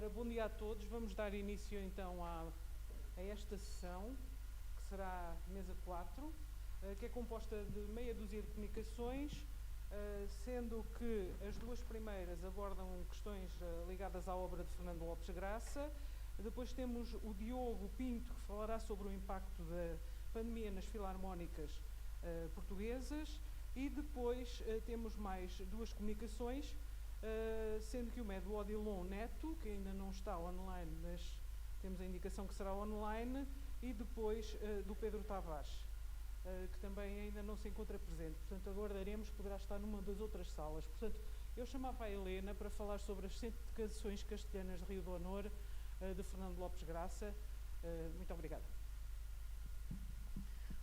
Ora, bom dia a todos. Vamos dar início então a esta sessão, que será mesa 4, que é composta de meia dúzia de comunicações, sendo que as duas primeiras abordam questões ligadas à obra de Fernando Lopes Graça. Depois temos o Diogo Pinto, que falará sobre o impacto da pandemia nas filarmónicas portuguesas. E depois temos mais duas comunicações, sendo que uma é do Odilon Neto, que ainda não está online, mas temos a indicação que será online, e depois do Pedro Tavares, que também ainda não se encontra presente. Portanto, aguardaremos, poderá estar numa das outras salas. Portanto, eu chamava a Helena para falar sobre as 100 canções castelhanas de Rio do Honor, de Fernando Lopes Graça. Muito obrigada.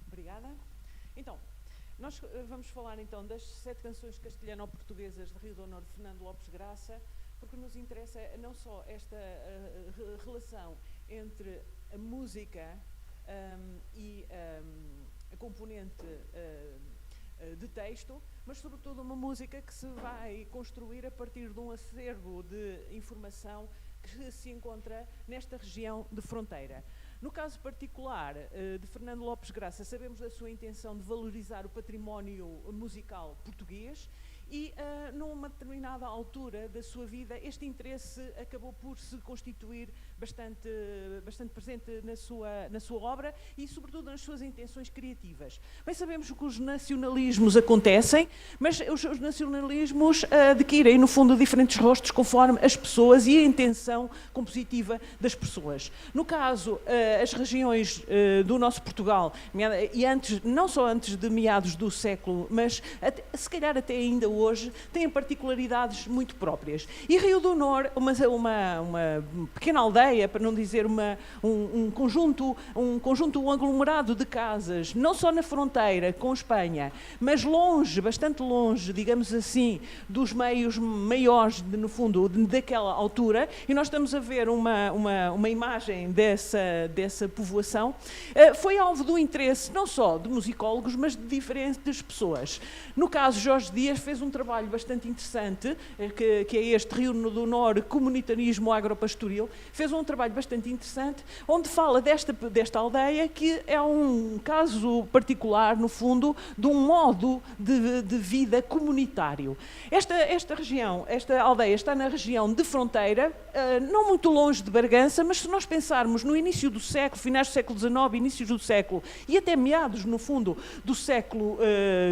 Obrigada. Então, nós vamos falar então das 7 canções castelhano-portuguesas de Rio do Honor de Fernando Lopes Graça, porque nos interessa não só esta relação entre a música e a componente de texto, mas sobretudo uma música que se vai construir a partir de um acervo de informação que se encontra nesta região de fronteira. No caso particular de Fernando Lopes Graça, sabemos da sua intenção de valorizar o património musical português e, numa determinada altura da sua vida, este interesse acabou por se constituir bastante presente na sua obra e, sobretudo, nas suas intenções criativas. Bem, sabemos que os nacionalismos acontecem, mas os nacionalismos adquirem, no fundo, diferentes rostos conforme as pessoas e a intenção compositiva das pessoas. No caso, as regiões do nosso Portugal, e não só antes de meados do século, mas se calhar até ainda hoje, têm particularidades muito próprias. E Rio do Honor, uma pequena aldeia, para não dizer um conjunto aglomerado de casas, não só na fronteira com Espanha, mas longe, bastante longe, digamos assim, dos meios maiores, no fundo, daquela altura, e nós estamos a ver uma imagem dessa povoação, foi alvo do interesse não só de musicólogos, mas de diferentes pessoas. No caso, Jorge Dias fez um trabalho bastante interessante, que é este Rio do Honor Comunitarismo Agropastoril, fez um trabalho bastante interessante, onde fala desta aldeia, que é um caso particular, no fundo, de um modo de vida comunitário. Esta região, esta aldeia está na região de fronteira, não muito longe de Bragança, mas se nós pensarmos no início do século, finais do século XIX, inícios do século, e até meados, no fundo, do século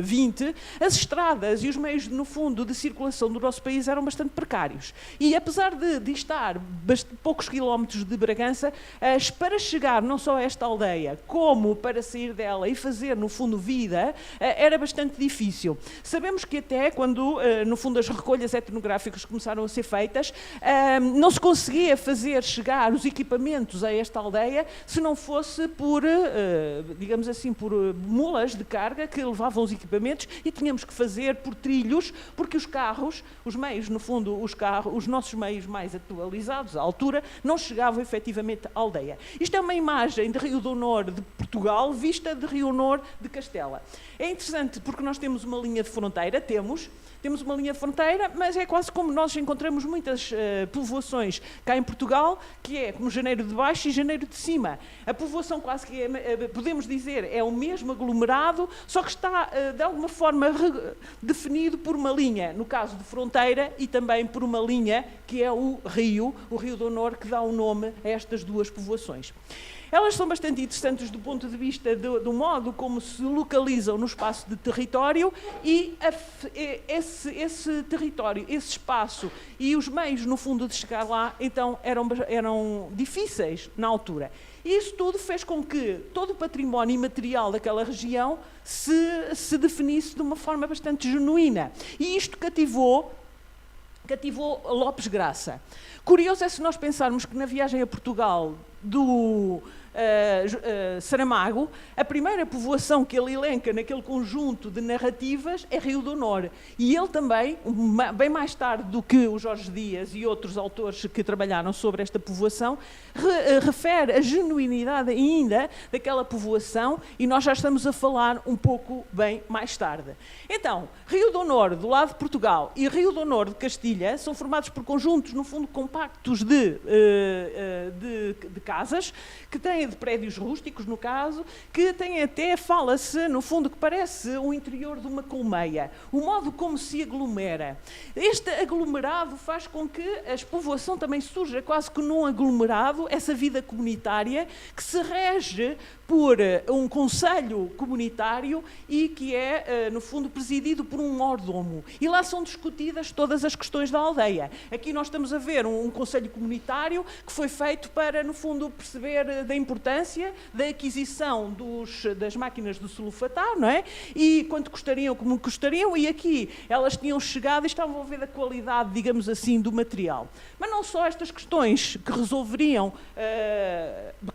XX, as estradas e os meios, no fundo, de circulação do nosso país eram bastante precários. E apesar de estar poucos quilómetros de Bragança, para chegar não só a esta aldeia, como para sair dela e fazer, no fundo, vida, era bastante difícil. Sabemos que até quando, no fundo, as recolhas etnográficas começaram a ser feitas, não se conseguia fazer chegar os equipamentos a esta aldeia se não fosse por, digamos assim, por mulas de carga que levavam os equipamentos e tínhamos que fazer por trilhos, porque os carros, os meios, no fundo, os nossos meios mais atualizados, à altura, não chegavam efetivamente à aldeia. Isto é uma imagem de Rio do Honor de Portugal, vista de Rio Honor de Castela. É interessante porque nós temos uma linha de fronteira, temos uma linha de fronteira, mas é quase como nós encontramos muitas povoações cá em Portugal, que é como Janeiro de Baixo e Janeiro de Cima. A povoação quase que, podemos dizer, é o mesmo aglomerado, só que está, de alguma forma, definido por uma linha, no caso de fronteira, e também por uma linha que é o Rio do Honor, que dá o nome a estas duas povoações. Elas são bastante interessantes do ponto de vista do modo como se localizam no espaço de território e esse território, esse espaço e os meios, no fundo, de chegar lá, então, eram difíceis na altura. E isso tudo fez com que todo o património imaterial daquela região se definisse de uma forma bastante genuína. E isto cativou Lopes Graça. Curioso é se nós pensarmos que na viagem a Portugal do Saramago, a primeira povoação que ele elenca naquele conjunto de narrativas é Rio do Honor. E ele também, bem mais tarde do que o Jorge Dias e outros autores que trabalharam sobre esta povoação, refere a genuinidade ainda daquela povoação, e nós já estamos a falar um pouco bem mais tarde. Então, Rio do Honor, do lado de Portugal, e Rio do Honor de Castilha são formados por conjuntos, no fundo, compactos de casas, que têm de prédios rústicos, no caso, que têm até, fala-se, no fundo, que parece o interior de uma colmeia. O modo como se aglomera. Este aglomerado faz com que a povoação também surja quase que num aglomerado, essa vida comunitária que se rege por um conselho comunitário e que é, no fundo, presidido por um mordomo. E lá são discutidas todas as questões da aldeia. Aqui nós estamos a ver um conselho comunitário que foi feito para, no fundo, perceber da importância da aquisição das máquinas de sulfatar, não é? E quanto custariam, como custariam, e aqui elas tinham chegado e estavam a ver a qualidade, digamos assim, do material. Mas não só estas questões que resolveriam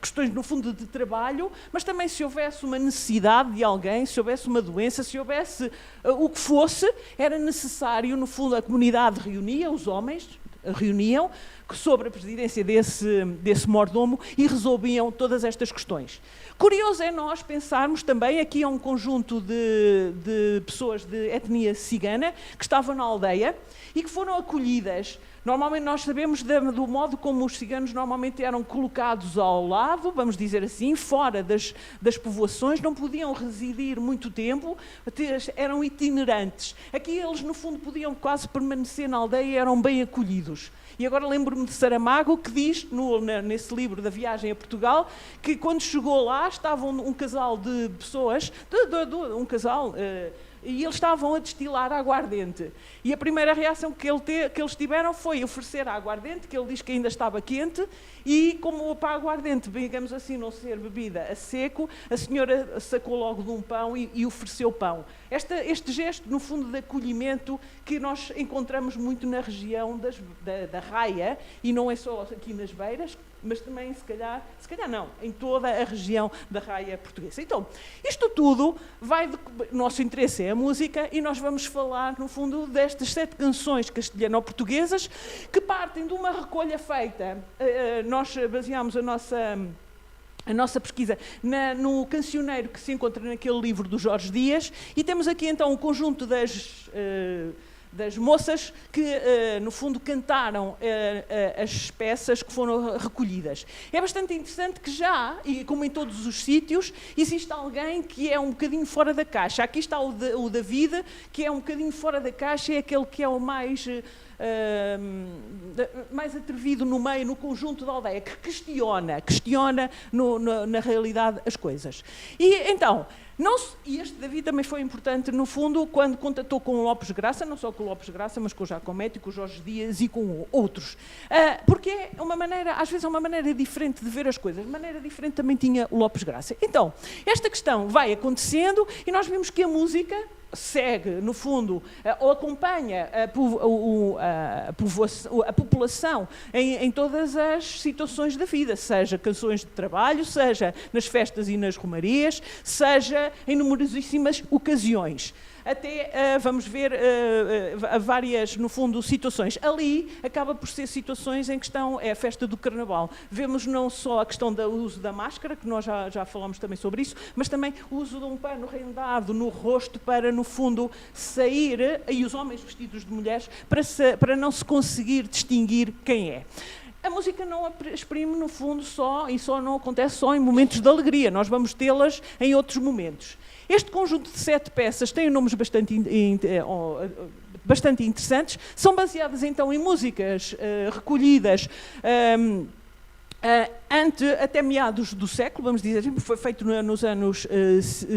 questões, no fundo, de trabalho, mas também se houvesse uma necessidade de alguém, se houvesse uma doença, se houvesse o que fosse, era necessário, no fundo, a comunidade reunia, os homens reuniam sobre a presidência desse mordomo e resolviam todas estas questões. Curioso é nós pensarmos também, aqui há um conjunto de pessoas de etnia cigana que estavam na aldeia e que foram acolhidas. Normalmente nós sabemos do modo como os ciganos normalmente eram colocados ao lado, vamos dizer assim, fora das povoações, não podiam residir muito tempo, eram itinerantes. Aqui eles, no fundo, podiam quase permanecer na aldeia e eram bem acolhidos. E agora lembro-me de Saramago, que diz, nesse livro da viagem a Portugal, que quando chegou lá estavam um casal de pessoas, e eles estavam a destilar aguardente. E a primeira reação que eles tiveram foi oferecer a aguardente, que ele diz que ainda estava quente, e como para a aguardente, digamos assim, não ser bebida a seco, a senhora sacou logo de um pão e ofereceu pão. Este gesto, no fundo, de acolhimento que nós encontramos muito na região da Raia, e não é só aqui nas Beiras, mas também, se calhar não, em toda a região da Raia portuguesa. Então, isto tudo nosso interesse é a música, e nós vamos falar, no fundo, destas 7 canções castelhano-portuguesas que partem de uma recolha feita. Nós baseámos a nossa pesquisa no cancioneiro que se encontra naquele livro do Jorge Dias, e temos aqui então um conjunto das moças que, no fundo, cantaram as peças que foram recolhidas. É bastante interessante que já, e como em todos os sítios, existe alguém que é um bocadinho fora da caixa. Aqui está o David, que é um bocadinho fora da caixa, é aquele que é o mais atrevido no meio, no conjunto da aldeia, que questiona na realidade as coisas. E então, e este David também foi importante, no fundo, quando contatou com o Lopes Graça, não só com o Lopes Graça, mas com o Jacomete, com o Jorge Dias e com outros. Porque é uma maneira, às vezes é uma maneira diferente de ver as coisas. De maneira diferente também tinha o Lopes Graça. Então, esta questão vai acontecendo e nós vimos que a música segue, no fundo, ou acompanha a população em todas as situações da vida, seja canções de trabalho, seja nas festas e nas romarias, seja em numerosíssimas ocasiões. Até vamos ver várias, no fundo, situações. Ali acaba por ser situações em que é a festa do Carnaval. Vemos não só a questão do uso da máscara, que nós já falamos também sobre isso, mas também o uso de um pano rendado no rosto para, no fundo, sair, e os homens vestidos de mulheres, para não se conseguir distinguir quem é. A música não exprime, no fundo, não acontece só em momentos de alegria. Nós vamos tê-las em outros momentos. Este conjunto de 7 peças tem nomes bastante interessantes, são baseadas então em músicas recolhidas até meados do século, vamos dizer, foi feito nos anos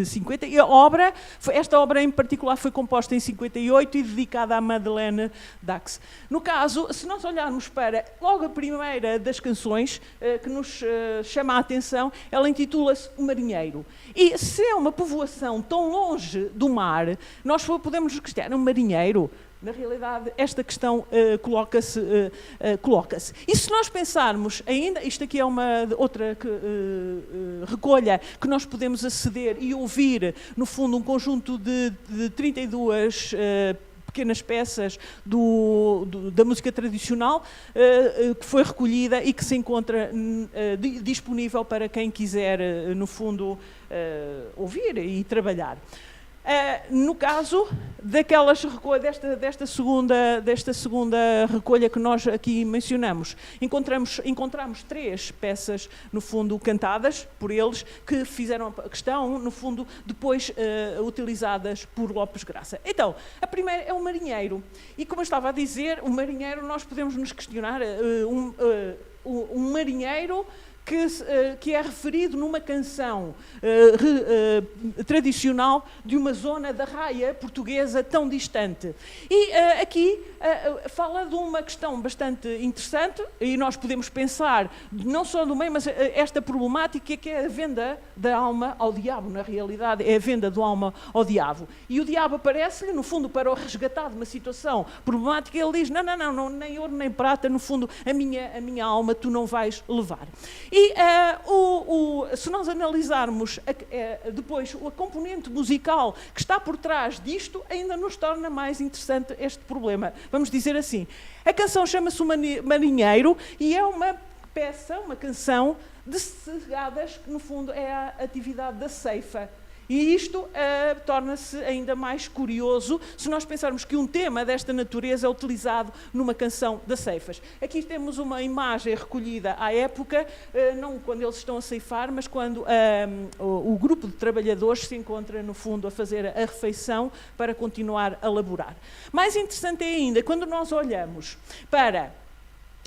50, e esta obra em particular foi composta em 58 e dedicada à Madeleine d'Ax. No caso, se nós olharmos para logo a primeira das canções que nos chama a atenção, ela intitula-se O Marinheiro. E se é uma povoação tão longe do mar, nós podemos questionar, um marinheiro? Na realidade, esta questão coloca-se. E se nós pensarmos ainda, isto aqui é uma outra recolha que nós podemos aceder e ouvir, no fundo, um conjunto de 32 pequenas peças da música tradicional que foi recolhida e que se encontra disponível para quem quiser, no fundo, ouvir e trabalhar. No caso desta segunda recolha que nós aqui mencionamos, encontramos 3 peças, no fundo, cantadas por eles, que estão, no fundo, depois utilizadas por Lopes Graça. Então, a primeira é o Marinheiro. E, como eu estava a dizer, o Marinheiro, nós podemos nos questionar, um marinheiro que é referido numa canção tradicional de uma zona da raia portuguesa tão distante. E aqui fala de uma questão bastante interessante, e nós podemos pensar, não só do meio, mas esta problemática que é a venda da alma ao diabo. Na realidade, é a venda da alma ao diabo. E o diabo aparece-lhe, no fundo, para o resgatar de uma situação problemática, e ele diz, não, nem ouro nem prata, no fundo, a minha alma tu não vais levar. E se nós analisarmos depois a componente musical que está por trás disto, ainda nos torna mais interessante este problema. Vamos dizer assim, a canção chama-se O Marinheiro e é uma peça, uma canção de cegadas, que no fundo é a atividade da ceifa. E isto torna-se ainda mais curioso se nós pensarmos que um tema desta natureza é utilizado numa canção das ceifas. Aqui temos uma imagem recolhida à época, não quando eles estão a ceifar, mas quando o grupo de trabalhadores se encontra, no fundo, a fazer a refeição para continuar a laborar. Mais interessante é ainda, quando nós olhamos para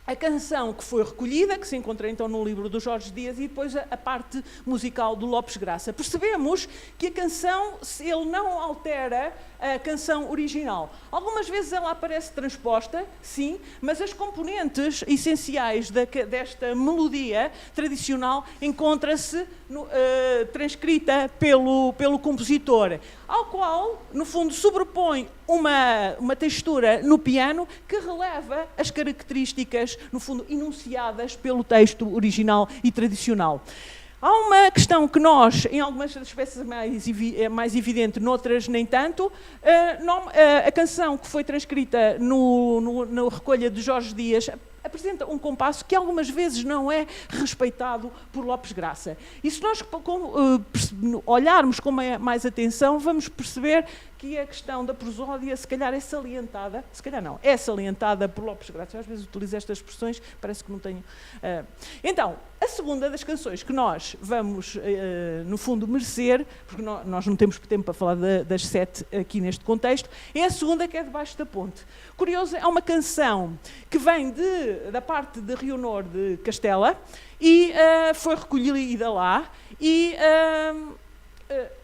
a canção que foi recolhida, que se encontra então no livro do Jorge Dias, e depois a parte musical do Lopes Graça. Percebemos que a canção, ele não altera a canção original. Algumas vezes ela aparece transposta, sim, mas as componentes essenciais desta melodia tradicional encontra-se transcrita pelo compositor, ao qual, no fundo, sobrepõe uma textura no piano que releva as características, no fundo, enunciadas pelo texto original e tradicional. Há uma questão que nós, em algumas das peças é mais evidente, noutras nem tanto. A canção que foi transcrita na recolha de Jorge Dias apresenta um compasso que algumas vezes não é respeitado por Lopes Graça. E se nós olharmos com mais atenção, vamos perceber que a questão da prosódia se calhar é salientada, se calhar não, é salientada por Lopes Graça. Eu às vezes utilizo estas expressões, parece que não tenho. Então, a segunda das canções que nós vamos, no fundo, merecer, porque nós não temos tempo para falar das 7 aqui neste contexto, é a segunda, que é Debaixo da Ponte. Curioso, é uma canção que vem da parte de Rio Honor de Castela e foi recolhida lá e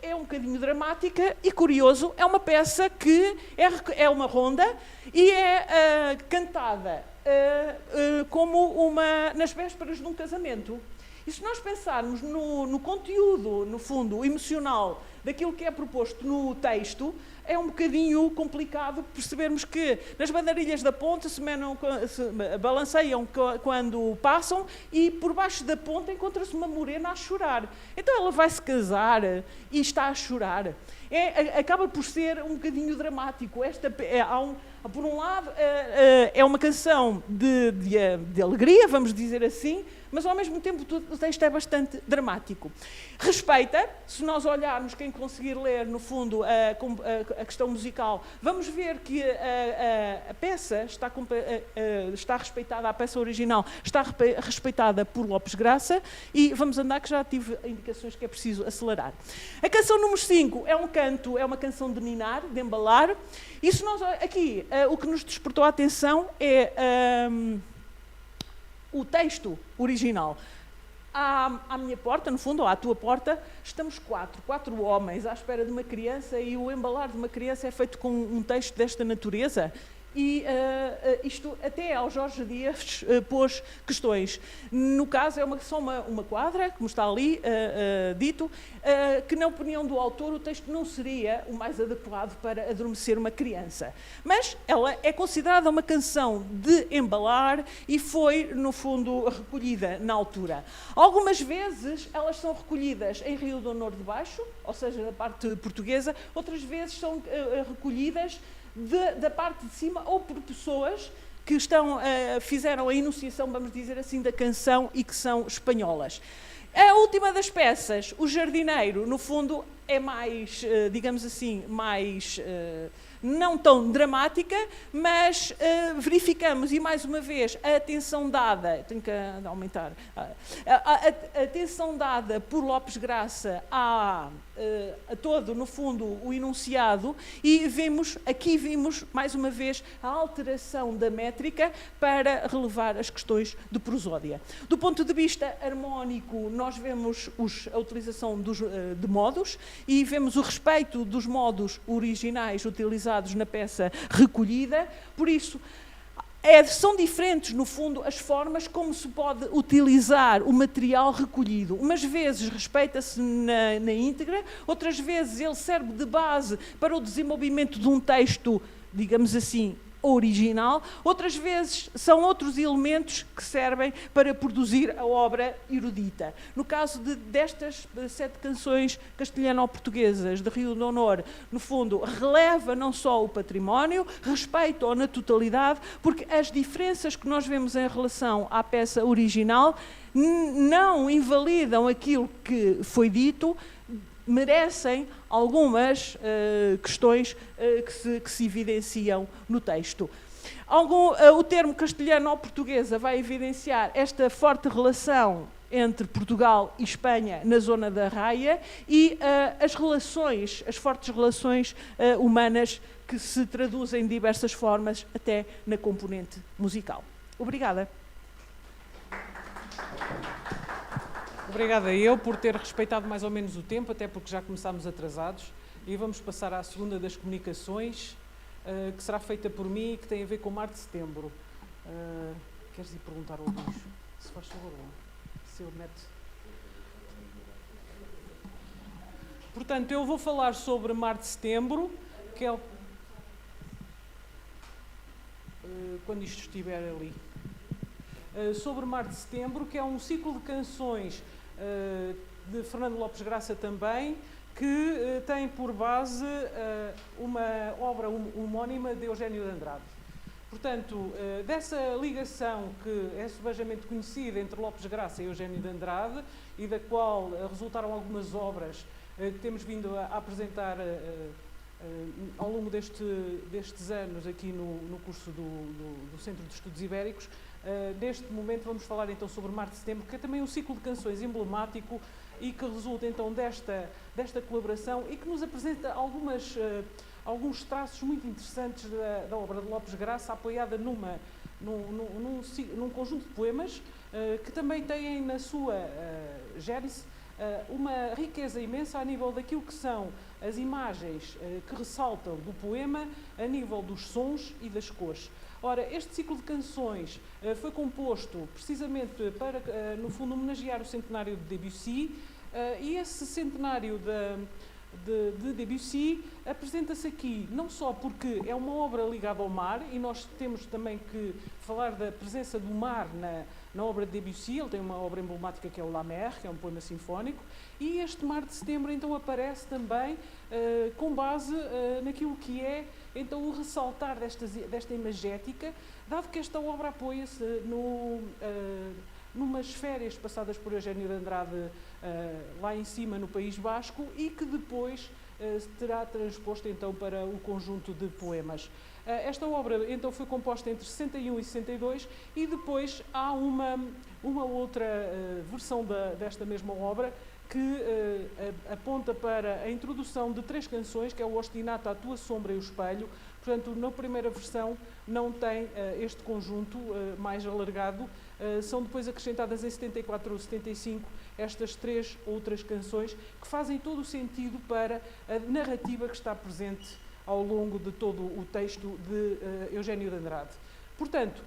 é um bocadinho dramática e curioso. É uma peça que é uma ronda e é cantada como nas vésperas de um casamento. E se nós pensarmos no conteúdo, no fundo, emocional daquilo que é proposto no texto, é um bocadinho complicado percebermos que nas bandarilhas da ponte se balanceiam quando passam e por baixo da ponte encontra-se uma morena a chorar. Então ela vai se casar e está a chorar. Acaba por ser um bocadinho dramático. Por um lado, é uma canção de alegria, vamos dizer assim, mas ao mesmo tempo o texto é bastante dramático. Respeita, se nós olharmos, quem conseguir ler, no fundo, a questão musical, vamos ver que a peça está respeitada, a peça original está respeitada por Lopes Graça, e vamos andar, que já tive indicações que é preciso acelerar. A canção número 5 é uma canção de ninar, de embalar, e se nós aqui, o que nos despertou a atenção é o texto original. À minha porta, no fundo, ou à tua porta, estamos quatro homens à espera de uma criança, e o embalar de uma criança é feito com um texto desta natureza. e isto até ao Jorge Dias pôs questões. No caso é só uma quadra, como está ali dito, que na opinião do autor o texto não seria o mais adequado para adormecer uma criança. Mas ela é considerada uma canção de embalar e foi, no fundo, recolhida na altura. Algumas vezes elas são recolhidas em Rio do Honor de Baixo, ou seja, da parte portuguesa, outras vezes são recolhidas da parte de cima ou por pessoas que fizeram a enunciação, vamos dizer assim, da canção e que são espanholas. A última das peças, O Jardineiro, no fundo é mais, digamos assim, mais não tão dramática, mas verificamos, e mais uma vez, a atenção dada, tenho que aumentar, a atenção dada por Lopes Graça a todo, no fundo, o enunciado, e aqui vimos, mais uma vez, a alteração da métrica para relevar as questões de prosódia. Do ponto de vista harmónico, nós vemos a utilização de modos e vemos o respeito dos modos originais utilizados na peça recolhida, por isso, são diferentes, no fundo, as formas como se pode utilizar o material recolhido. Umas vezes respeita-se na íntegra, outras vezes ele serve de base para o desenvolvimento de um texto, digamos assim, original, outras vezes são outros elementos que servem para produzir a obra erudita. No caso destas 7 canções castelhano-portuguesas de Rio do Honor, no fundo, releva não só o património, respeita-o na totalidade, porque as diferenças que nós vemos em relação à peça original não invalidam aquilo que foi dito, merecem algumas questões que se evidenciam no texto. O termo castelhano-portuguesa vai evidenciar esta forte relação entre Portugal e Espanha na zona da Raia e as fortes relações humanas que se traduzem de diversas formas até na componente musical. Obrigada. Obrigada eu por ter respeitado mais ou menos o tempo, até porque já começámos atrasados. E vamos passar à segunda das comunicações, que será feita por mim e que tem a ver com o Mar de Setembro. Queres ir perguntar ao Luís? Se faz favor, se ele mete... Portanto, eu vou falar sobre Mar de Setembro, que é... quando isto estiver ali. Sobre Mar de Setembro, que é um ciclo de canções de Fernando Lopes Graça também, que tem por base uma obra homónima de Eugénio de Andrade. Portanto, dessa ligação que é subejamente conhecida entre Lopes Graça e Eugénio de Andrade, e da qual resultaram algumas obras que temos vindo a apresentar ao longo destes anos aqui no curso do Centro de Estudos Ibéricos. Neste momento vamos falar então sobre Mar de Setembro, que é também um ciclo de canções emblemático e que resulta então desta colaboração e que nos apresenta alguns traços muito interessantes da obra de Lopes Graça, apoiada num conjunto de poemas que também têm na sua gênese uma riqueza imensa a nível daquilo que são as imagens que ressaltam do poema, a nível dos sons e das cores. Ora, este ciclo de canções foi composto precisamente para, no fundo, homenagear o centenário de Debussy, e esse centenário de Debussy apresenta-se aqui não só porque é uma obra ligada ao mar, e nós temos também que falar da presença do mar na obra de Debussy. Ele tem uma obra emblemática que é o La Mer, que é um poema sinfónico, e este Mar de Setembro então aparece também com base naquilo que é então o ressaltar desta imagética, dado que esta obra apoia-se numas férias passadas por Eugénio de Andrade lá em cima no País Basco, e que depois terá transposto então para o conjunto de poemas. Esta obra então foi composta entre 61 e 62, e depois há uma outra versão desta mesma obra que aponta para a introdução de 3 canções, que é o Ostinato, A Tua Sombra e o Espelho. Portanto, na primeira versão não tem este conjunto mais alargado. São depois acrescentadas em 74 ou 75 estas 3 outras canções que fazem todo o sentido para a narrativa que está presente ao longo de todo o texto de Eugénio de Andrade. Portanto,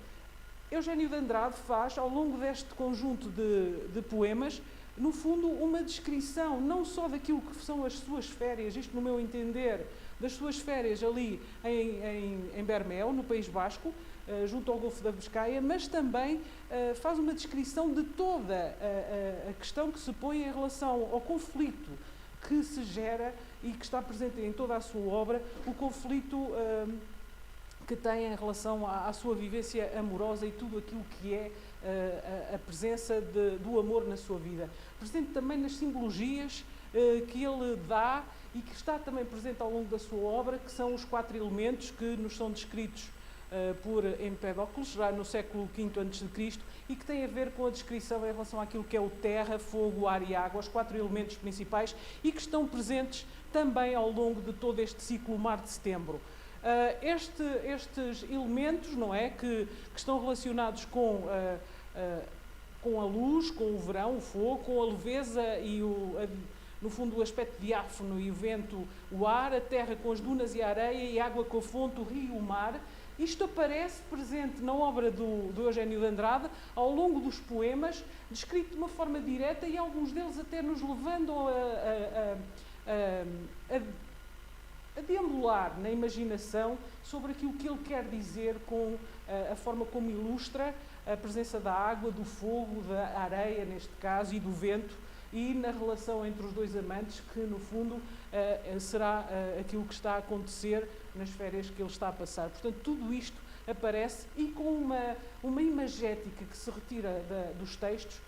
Eugénio de Andrade faz, ao longo deste conjunto de poemas, no fundo, uma descrição não só daquilo que são as suas férias, isto no meu entender, das suas férias ali em Bermeo, no País Basco, junto ao Golfo da Biscaia, mas também faz uma descrição de toda a questão que se põe em relação ao conflito que se gera e que está presente em toda a sua obra, o conflito que tem em relação à sua vivência amorosa e tudo aquilo que é a presença do amor na sua vida. Presente também nas simbologias que ele dá e que está também presente ao longo da sua obra, que são os 4 elementos que nos são descritos por Empédocles, já no século V a.C., e que tem a ver com a descrição em relação àquilo que é o terra, fogo, ar e água, os 4 elementos principais, e que estão presentes também ao longo de todo este ciclo Mar de Setembro. Estes elementos, não é, que estão relacionados com a luz, com o verão, o fogo, com a leveza e no fundo o aspecto diáfano e o vento, o ar, a terra com as dunas e a areia, e a água com a fonte, o rio e o mar. Isto aparece presente na obra do Eugénio de Andrade, ao longo dos poemas, descrito de uma forma direta, e alguns deles até nos levando a deambular na imaginação sobre aquilo que ele quer dizer com a forma como ilustra a presença da água, do fogo, da areia, neste caso, e do vento, e na relação entre os dois amantes, que no fundo será aquilo que está a acontecer nas férias que ele está a passar. Portanto, tudo isto aparece, e com uma imagética que se retira dos textos,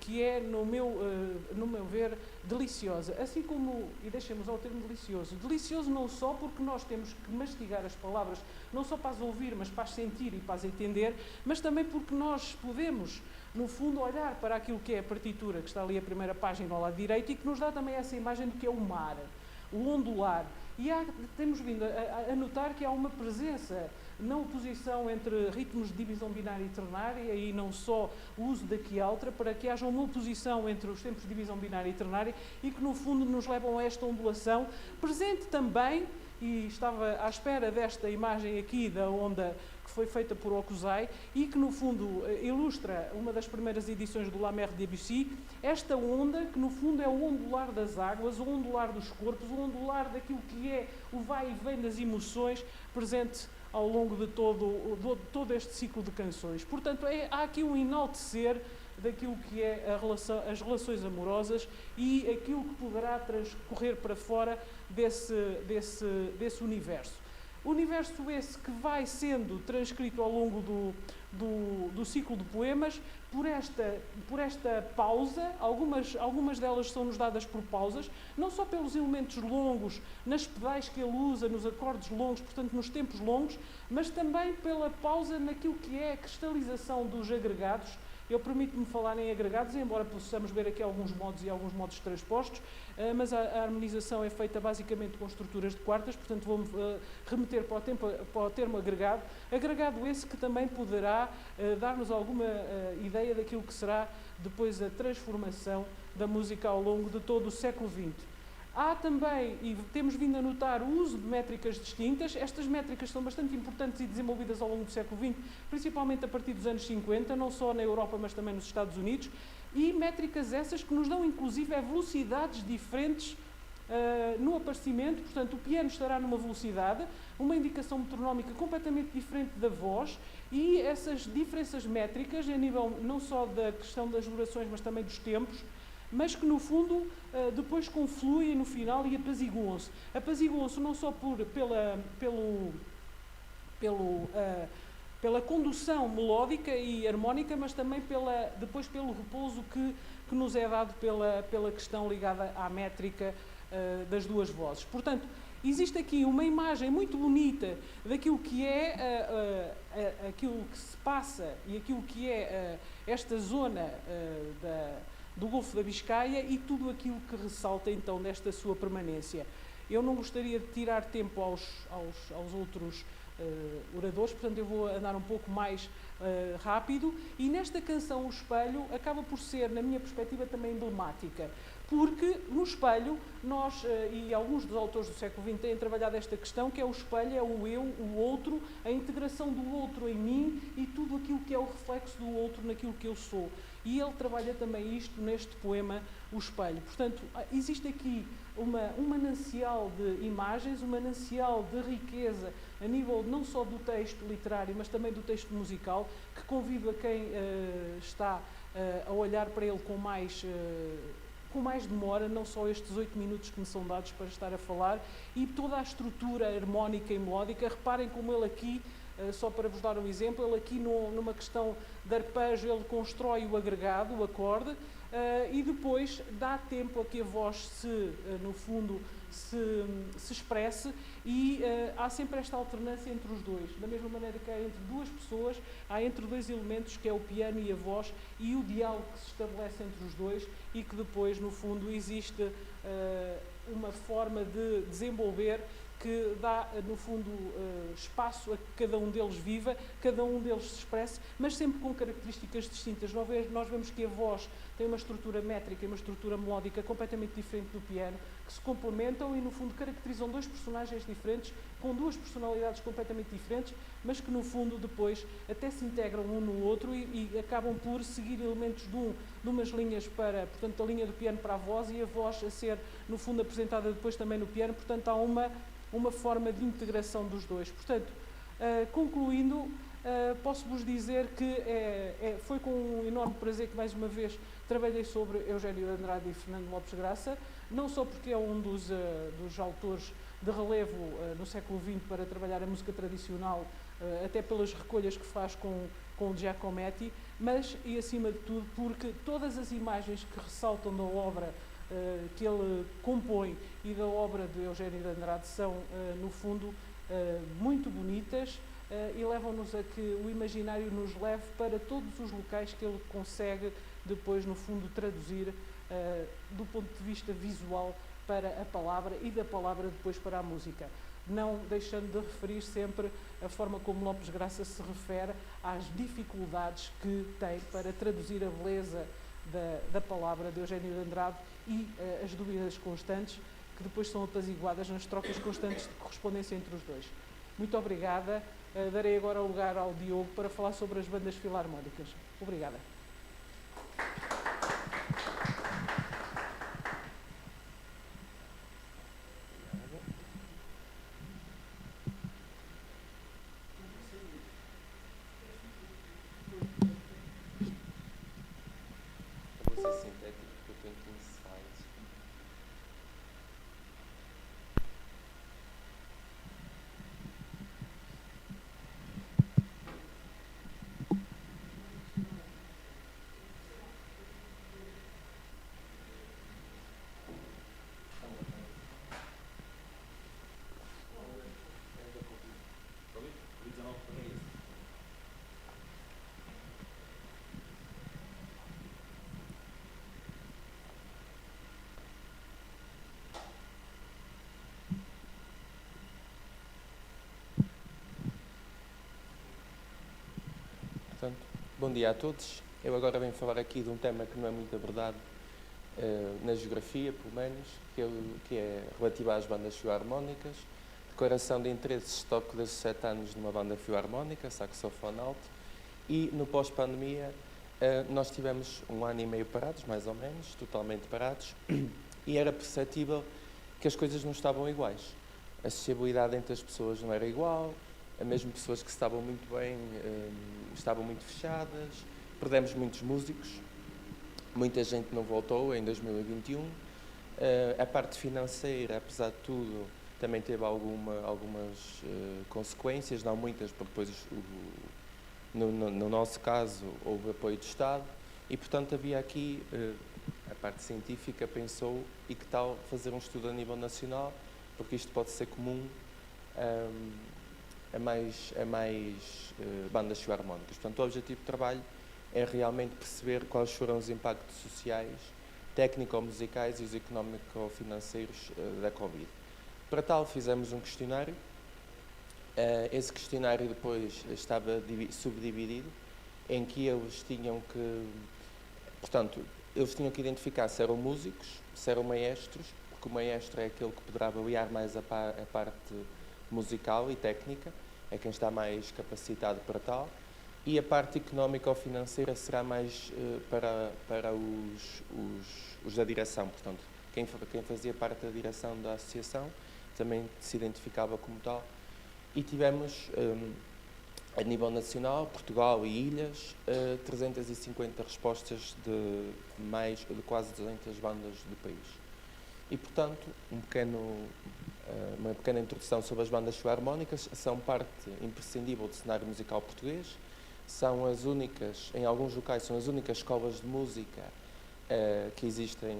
que é, no meu ver, deliciosa. Assim como, e deixemos ao termo delicioso, delicioso não só porque nós temos que mastigar as palavras, não só para as ouvir, mas para as sentir e para as entender, mas também porque nós podemos, no fundo, olhar para aquilo que é a partitura, que está ali a primeira página ao lado direito, e que nos dá também essa imagem do que é o mar, o ondular. E temos vindo a notar que há uma presença na oposição entre ritmos de divisão binária e ternária, e não só o uso da quialtra, para que haja uma oposição entre os tempos de divisão binária e ternária, e que no fundo nos levam a esta ondulação, presente também, e estava à espera desta imagem aqui da onda que foi feita por Hokusai, e que no fundo ilustra uma das primeiras edições do La Mer de Debussy, esta onda que no fundo é o ondular das águas, o ondular dos corpos, o ondular daquilo que é o vai e vem das emoções, presente ao longo de todo este ciclo de canções. Portanto, há aqui um enaltecer daquilo que é as relações amorosas e aquilo que poderá transcorrer para fora desse universo. Universo esse que vai sendo transcrito ao longo do ciclo de poemas por esta pausa. Algumas delas são-nos dadas por pausas, não só pelos elementos longos, nas pedais que ele usa, nos acordes longos, portanto nos tempos longos, mas também pela pausa naquilo que é a cristalização dos agregados. Eu permito-me falar em agregados, embora possamos ver aqui alguns modos e alguns modos transpostos, mas a harmonização é feita basicamente com estruturas de quartas, portanto vou-me remeter para o termo agregado. Agregado esse que também poderá dar-nos alguma ideia daquilo que será depois a transformação da música ao longo de todo o século XX. Há também, e temos vindo a notar, o uso de métricas distintas. Estas métricas são bastante importantes e desenvolvidas ao longo do século XX, principalmente a partir dos anos 50, não só na Europa, mas também nos Estados Unidos, e métricas essas que nos dão, inclusive, velocidades diferentes no aparecimento. Portanto, o piano estará numa velocidade, uma indicação metronómica completamente diferente da voz, e essas diferenças métricas, a nível não só da questão das durações, mas também dos tempos, mas que no fundo depois confluem no final e apaziguam-se. Apaziguam-se não só pela condução melódica e harmónica, mas também depois pelo repouso que nos é dado pela questão ligada à métrica das duas vozes. Portanto, existe aqui uma imagem muito bonita daquilo que é aquilo que se passa e aquilo que é esta zona do Golfo da Biscaia e tudo aquilo que ressalta então nesta sua permanência. Eu não gostaria de tirar tempo aos outros oradores, portanto eu vou andar um pouco mais rápido, e nesta canção O Espelho acaba por ser, na minha perspectiva, também emblemática, Porque no espelho, nós, e alguns dos autores do século XX têm trabalhado esta questão, que é o espelho, é o eu, o outro, a integração do outro em mim e tudo aquilo que é o reflexo do outro naquilo que eu sou. E ele trabalha também isto neste poema, O Espelho. Portanto, existe aqui um manancial de imagens, um manancial de riqueza a nível não só do texto literário, mas também do texto musical, que convido a quem está a olhar para ele com mais demora, não só estes 8 minutos que me são dados para estar a falar, e toda a estrutura harmónica e melódica. Reparem como ele aqui, só para vos dar um exemplo, ele aqui numa questão de arpejo, ele constrói o agregado, o acorde, e depois dá tempo a que a voz no fundo, se expresse, e há sempre esta alternância entre os dois. Da mesma maneira que há entre duas pessoas, há entre dois elementos, que é o piano e a voz, e o diálogo que se estabelece entre os dois, e que depois, no fundo, existe uma forma de desenvolver que dá, no fundo, espaço a que cada um deles viva, cada um deles se expresse, mas sempre com características distintas. Nós vemos que a voz tem uma estrutura métrica e uma estrutura melódica completamente diferente do piano, que se complementam e, no fundo, caracterizam dois personagens diferentes, com duas personalidades completamente diferentes, mas que, no fundo, depois até se integram um no outro e acabam por seguir elementos de umas linhas para, portanto, a linha do piano para a voz, e a voz a ser, no fundo, apresentada depois também no piano. Portanto, há uma forma de integração dos dois. Portanto, concluindo, posso-vos dizer que foi com um enorme prazer que, mais uma vez, trabalhei sobre Eugénio de Andrade e Fernando Lopes Graça, não só porque é um dos autores de relevo no século XX para trabalhar a música tradicional, até pelas recolhas que faz com o Giacometti, mas, e acima de tudo, porque todas as imagens que ressaltam da obra que ele compõe e da obra de Eugénio de Andrade são, no fundo, muito bonitas, e levam-nos a que o imaginário nos leve para todos os locais que ele consegue depois, no fundo, traduzir do ponto de vista visual para a palavra, e da palavra depois para a música, não deixando de referir sempre a forma como Lopes Graça se refere às dificuldades que tem para traduzir a beleza da palavra de Eugénio de Andrade, e as dúvidas constantes que depois são apaziguadas nas trocas constantes de correspondência entre os dois. Muito obrigada. Darei agora lugar ao Diogo para falar sobre as bandas filarmónicas. Obrigada. Eu vou ser sintético porque eu tenho 15 slides. Portanto, bom dia a todos. Eu agora venho falar aqui de um tema que não é muito abordado na geografia, pelo menos, que é relativo às bandas filarmónicas, declaração de interesses de toque de 17 anos numa banda filarmónica, saxofone alto, e no pós-pandemia nós tivemos 1 ano e meio parados, mais ou menos, totalmente parados, e era perceptível que as coisas não estavam iguais. A sociabilidade entre as pessoas não era igual, mesmo pessoas que estavam muito bem, estavam muito fechadas, perdemos muitos músicos, muita gente não voltou em 2021, a parte financeira, apesar de tudo, também teve algumas consequências, não muitas, porque depois, no nosso caso, houve apoio do Estado, e portanto havia aqui, a parte científica pensou, e que tal fazer um estudo a nível nacional, porque isto pode ser comum a mais bandas filarmónicas. Portanto, o objetivo do trabalho é realmente perceber quais foram os impactos sociais, técnico-musicais e os económico-financeiros da Covid. Para tal, fizemos um questionário. Esse questionário depois estava subdividido, em que eles tinham que... Portanto, eles tinham que identificar se eram músicos, se eram maestros, porque o maestro é aquele que poderá avaliar mais a parte musical e técnica, é quem está mais capacitado para tal, e a parte económica ou financeira será mais para os da direção. Portanto, quem fazia parte da direção da associação também se identificava como tal. E tivemos, a nível nacional, Portugal e ilhas, 350 respostas de quase 200 bandas do país. E, portanto, uma pequena introdução sobre as bandas filarmónicas. São parte imprescindível do cenário musical português. São as únicas, em alguns locais, são as únicas escolas de música que existem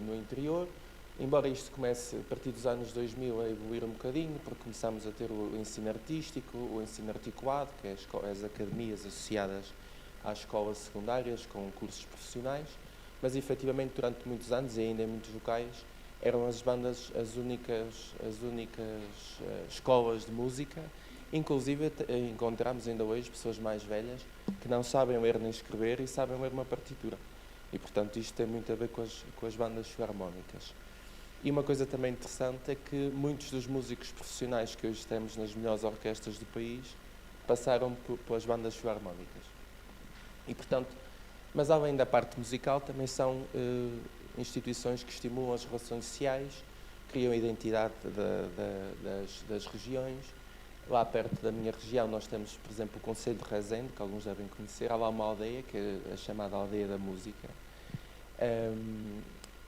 no interior. Embora isto comece, a partir dos anos 2000, a evoluir um bocadinho, porque começamos a ter o ensino artístico, o ensino articulado, que é as academias associadas às escolas secundárias, com cursos profissionais, mas, efetivamente, durante muitos anos, e ainda em muitos locais, eram as bandas as únicas escolas de música. Inclusive, encontramos ainda hoje pessoas mais velhas que não sabem ler nem escrever e sabem ler uma partitura. E, portanto, isto tem muito a ver com as bandas filarmónicas. E uma coisa também interessante é que muitos dos músicos profissionais que hoje temos nas melhores orquestras do país passaram pelas bandas filarmónicas. E, portanto, mas além da parte musical, também são instituições que estimulam as relações sociais, criam a identidade das regiões. Lá perto da minha região nós temos, por exemplo, o Concelho de Rezende, que alguns devem conhecer. Há lá uma aldeia, que é a chamada Aldeia da Música,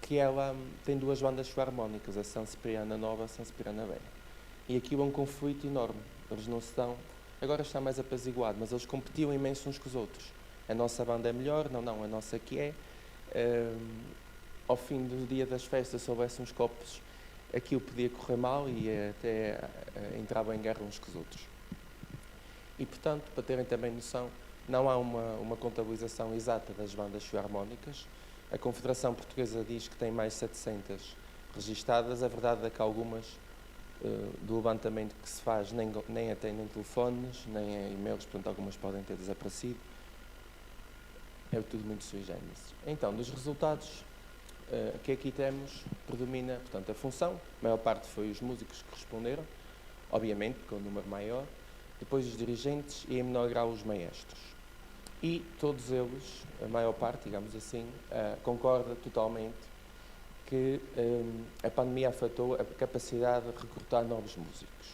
que ela tem duas bandas filarmónicas, a São Cipriana Nova e a São Cipriana Velha. E aqui há um conflito enorme. Eles não se dão... Agora está mais apaziguado, mas eles competiam imenso uns com os outros. A nossa banda é melhor, não, a nossa aqui é. Ao fim do dia das festas, se houvesse uns copos, aquilo podia correr mal e até entravam em guerra uns com os outros. E, portanto, para terem também noção, não há uma contabilização exata das bandas filarmónicas. A Confederação Portuguesa diz que tem mais 700 registadas. A verdade é que algumas, do levantamento que se faz, nem atendem telefones, nem e-mails, portanto, algumas podem ter desaparecido. É tudo muito sui generis. Então, dos resultados que aqui temos, predomina, portanto, a função. A maior parte foi os músicos que responderam, obviamente, porque é um número maior. Depois os dirigentes e, em menor grau, os maestros. E todos eles, a maior parte, digamos assim, concorda totalmente que a pandemia afetou a capacidade de recrutar novos músicos.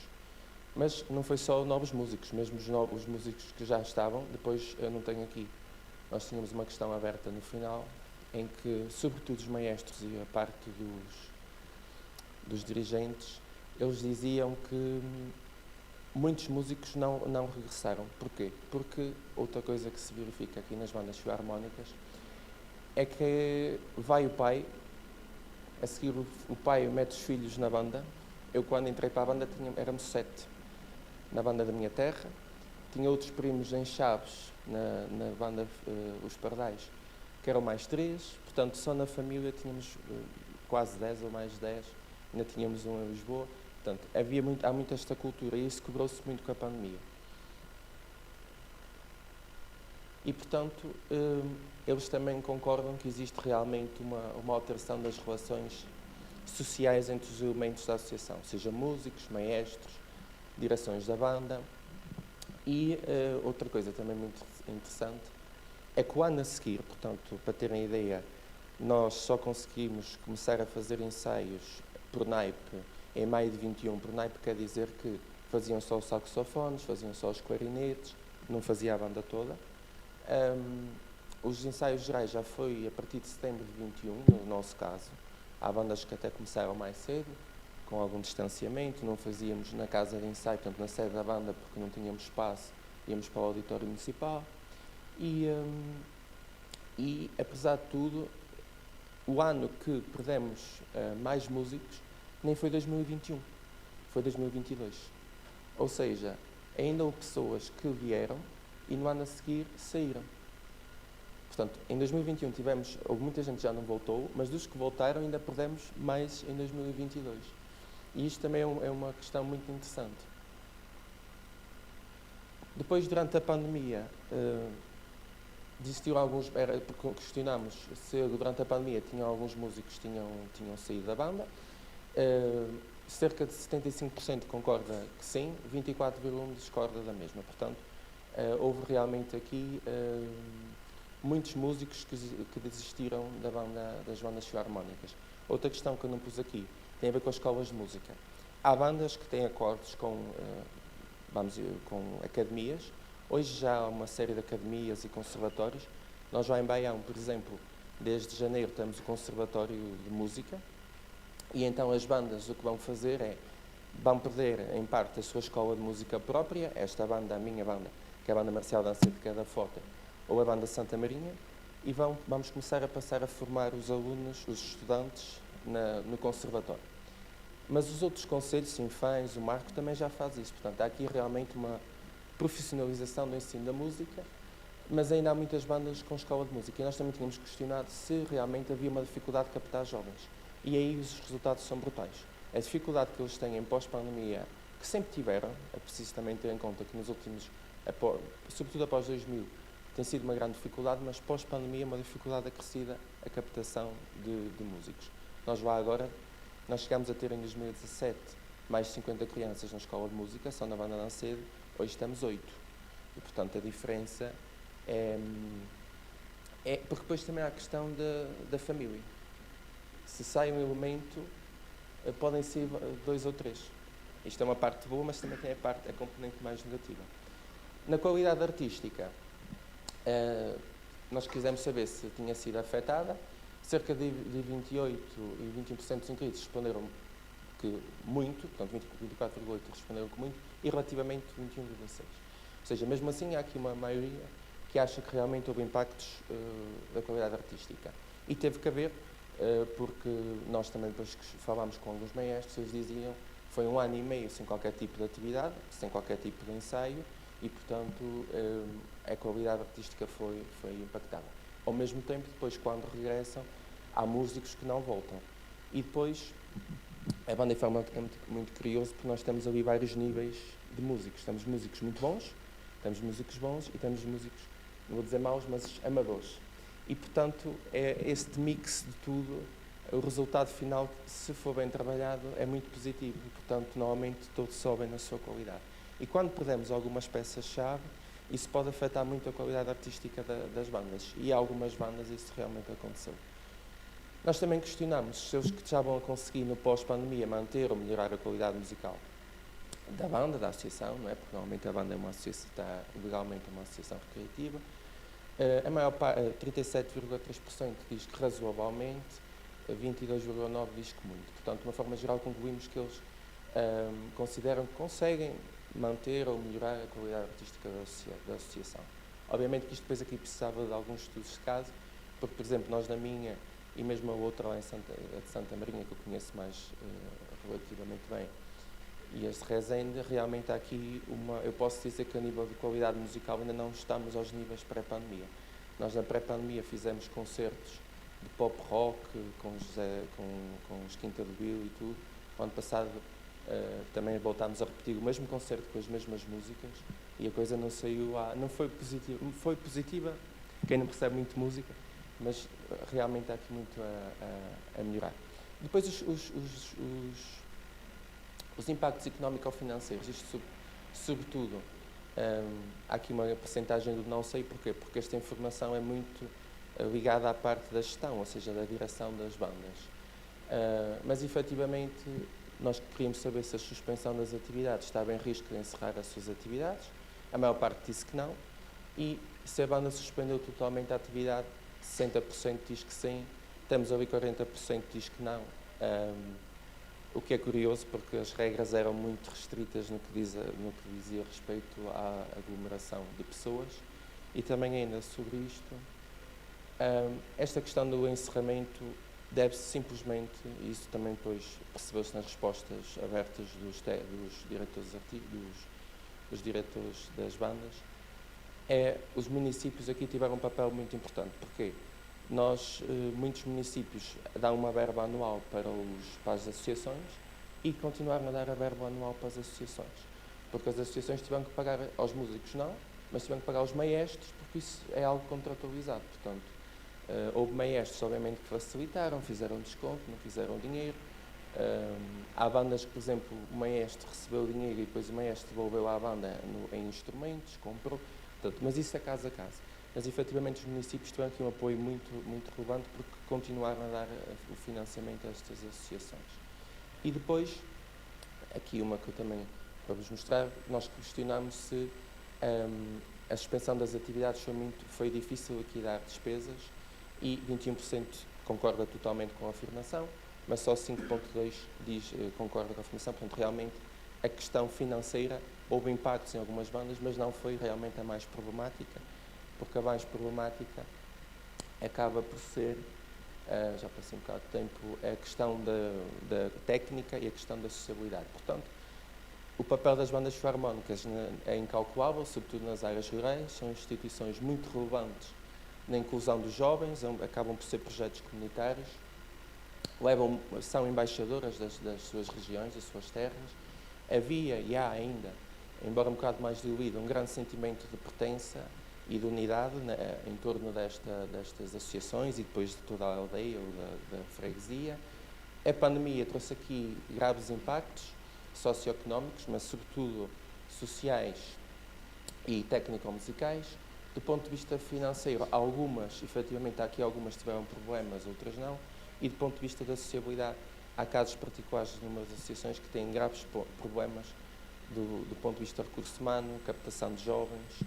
Mas não foi só novos músicos, mesmo os músicos que já estavam, depois eu não tenho aqui. Nós tínhamos uma questão aberta no final, em que, sobretudo os maestros e a parte dos dirigentes, eles diziam que muitos músicos não regressaram. Porquê? Porque outra coisa que se verifica aqui nas bandas filarmónicas é que vai o pai, a seguir o pai mete os filhos na banda. Eu, quando entrei para a banda, éramos 7 na banda da minha terra. Tinha outros primos em Chaves, na banda Os Pardais, que eram mais 3. Portanto, só na família tínhamos quase 10 ou mais 10. Ainda tínhamos um em Lisboa. Portanto, há muito esta cultura e isso quebrou-se muito com a pandemia. E, portanto, eles também concordam que existe realmente uma alteração das relações sociais entre os elementos da associação, seja músicos, maestros, direções da banda. E outra coisa também muito interessante é que o ano a seguir, portanto, para terem ideia, nós só conseguimos começar a fazer ensaios por naipe em maio de 21. Por naipe quer dizer que faziam só os saxofones, faziam só os clarinetes, não fazia a banda toda. Os ensaios gerais já foi a partir de setembro de 21, no nosso caso. Há bandas que até começaram mais cedo, com algum distanciamento, não fazíamos na casa de ensaio, portanto na sede da banda, porque não tínhamos espaço, íamos para o auditório municipal. E apesar de tudo, o ano que perdemos mais músicos nem foi 2021, foi 2022. Ou seja, ainda houve pessoas que vieram e no ano a seguir saíram. Portanto, em 2021 houve muita gente que já não voltou, mas dos que voltaram ainda perdemos mais em 2022. E isto também é uma questão muito interessante. Depois, durante a pandemia, Existiam alguns, porque questionámos se durante a pandemia alguns músicos tinham saído da banda. Cerca de 75% concorda que sim, 24,1% discorda da mesma. Portanto, houve realmente aqui muitos músicos que desistiram das bandas filarmónicas. Outra questão que eu não pus aqui tem a ver com as escolas de música. Há bandas que têm acordos com academias. Hoje já há uma série de academias e conservatórios. Nós lá em Baião, por exemplo, desde janeiro temos o Conservatório de Música, e então as bandas o que vão fazer vão perder em parte a sua escola de música própria, esta banda, a minha banda, que é a Banda Marcial Dança de Cada Fota, ou a Banda Santa Marinha, e vamos começar a passar a formar os alunos, os estudantes, no conservatório. Mas os outros concelhos, Sinfãs, o Marco, também já faz isso. Portanto, há aqui realmente uma profissionalização do ensino da música, mas ainda há muitas bandas com escola de música. E nós também tínhamos questionado se realmente havia uma dificuldade de captar jovens. E aí os resultados são brutais. A dificuldade que eles têm em pós-pandemia, que sempre tiveram, é preciso também ter em conta que nos últimos, sobretudo após 2000, tem sido uma grande dificuldade, mas pós-pandemia uma dificuldade acrescida a captação de músicos. Nós chegámos a ter em 2017 mais de 50 crianças na escola de música, só na banda Dancedo, hoje temos 8. E, portanto, a diferença porque depois também há a questão da família. Se sai um elemento, podem ser 2 ou 3. Isto é uma parte boa, mas também tem a componente mais negativa. Na qualidade artística, nós quisemos saber se tinha sido afetada. Cerca de 28% e 21% dos inscritos responderam que muito, portanto 24,8% responderam que muito, e relativamente 21,6%. Ou seja, mesmo assim há aqui uma maioria que acha que realmente houve impactos da qualidade artística. E teve que haver, porque nós também depois falámos com alguns maestros, eles diziam que foi 1 ano e meio sem qualquer tipo de atividade, sem qualquer tipo de ensaio, e portanto a qualidade artística foi impactada. Ao mesmo tempo, depois, quando regressam, há músicos que não voltam. E depois, a banda informática é muito curioso, porque nós temos ali vários níveis de músicos. Temos músicos muito bons, temos músicos bons e temos músicos, não vou dizer maus, mas amadores. E, portanto, este mix de tudo, o resultado final, se for bem trabalhado, é muito positivo. E, portanto, normalmente todos sobem na sua qualidade. E quando perdemos algumas peças-chave, isso pode afetar muito a qualidade artística das bandas. E há algumas bandas isso realmente aconteceu. Nós também questionamos se eles que já vão conseguir no pós-pandemia manter ou melhorar a qualidade musical da banda, da associação, não é? Porque normalmente a banda é uma associação, está legalmente uma associação recreativa. A maior parte, 37,3% diz que razoavelmente, 22,9% diz que muito. Portanto, de uma forma geral, concluímos que eles consideram que conseguem manter ou melhorar a qualidade artística da associação. Obviamente que isto depois aqui precisava de alguns estudos de caso, porque, por exemplo, nós na minha, e mesmo a outra lá de Santa Marinha, que eu conheço mais relativamente bem, e as de Resende, realmente há aqui eu posso dizer que a nível de qualidade musical ainda não estamos aos níveis pré-pandemia. Nós na pré-pandemia fizemos concertos de pop rock, com os Quinta do Bill e tudo. O ano passado também voltámos a repetir o mesmo concerto com as mesmas músicas e a coisa não saiu não foi positiva. Foi positiva, quem não percebe muito música, mas realmente há aqui muito a melhorar. Depois os impactos económico-financeiros, isto sobretudo, há aqui uma percentagem do não sei porquê, porque esta informação é muito ligada à parte da gestão, ou seja, da direção das bandas. Mas efetivamente nós queríamos saber se a suspensão das atividades estava em risco de encerrar as suas atividades. A maior parte disse que não, e se a banda suspendeu totalmente a atividade, 60% diz que sim, temos ali 40% diz que não, o que é curioso porque as regras eram muito restritas no que dizia respeito à aglomeração de pessoas. E também ainda sobre isto, esta questão do encerramento deve-se simplesmente, e isso também depois percebeu-se nas respostas abertas dos diretores das bandas, os municípios aqui tiveram um papel muito importante. Porquê? Muitos municípios dão uma verba anual para as associações e continuaram a dar a verba anual para as associações. Porque as associações tiveram que pagar aos músicos não, mas tiveram que pagar os maestros, porque isso é algo contratualizado. Portanto, houve maestros, obviamente, que facilitaram, fizeram desconto, não fizeram dinheiro. Há bandas que, por exemplo, o maestro recebeu dinheiro e depois o maestro devolveu à banda em instrumentos, comprou. Portanto, mas isso é caso a caso. Mas, efetivamente, os municípios tiveram aqui um apoio muito relevante porque continuaram a dar o financiamento a estas associações. E depois, aqui uma que eu também, para vos mostrar, nós questionamos se a suspensão das atividades foi difícil aqui dar despesas e 21% concorda totalmente com a afirmação, mas só 5,2% diz concorda com a afirmação. Portanto, realmente, a questão financeira, houve impactos em algumas bandas, mas não foi realmente a mais problemática, porque a mais problemática acaba por ser, já passei um bocado de tempo, a questão da técnica e a questão da sociabilidade. Portanto, o papel das bandas filarmónicas é incalculável, sobretudo nas áreas rurais, são instituições muito relevantes na inclusão dos jovens, acabam por ser projetos comunitários, são embaixadoras das suas regiões, das suas terras. Havia e há ainda, embora um bocado mais diluído, um grande sentimento de pertença e de unidade em torno destas associações e depois de toda a aldeia ou da freguesia. A pandemia trouxe aqui graves impactos socioeconómicos, mas sobretudo sociais e técnico-musicais. Do ponto de vista financeiro, efetivamente há aqui algumas tiveram problemas, outras não, e do ponto de vista da sociabilidade, há casos particulares de umas associações que têm graves problemas do ponto de vista de recurso humano, captação de jovens,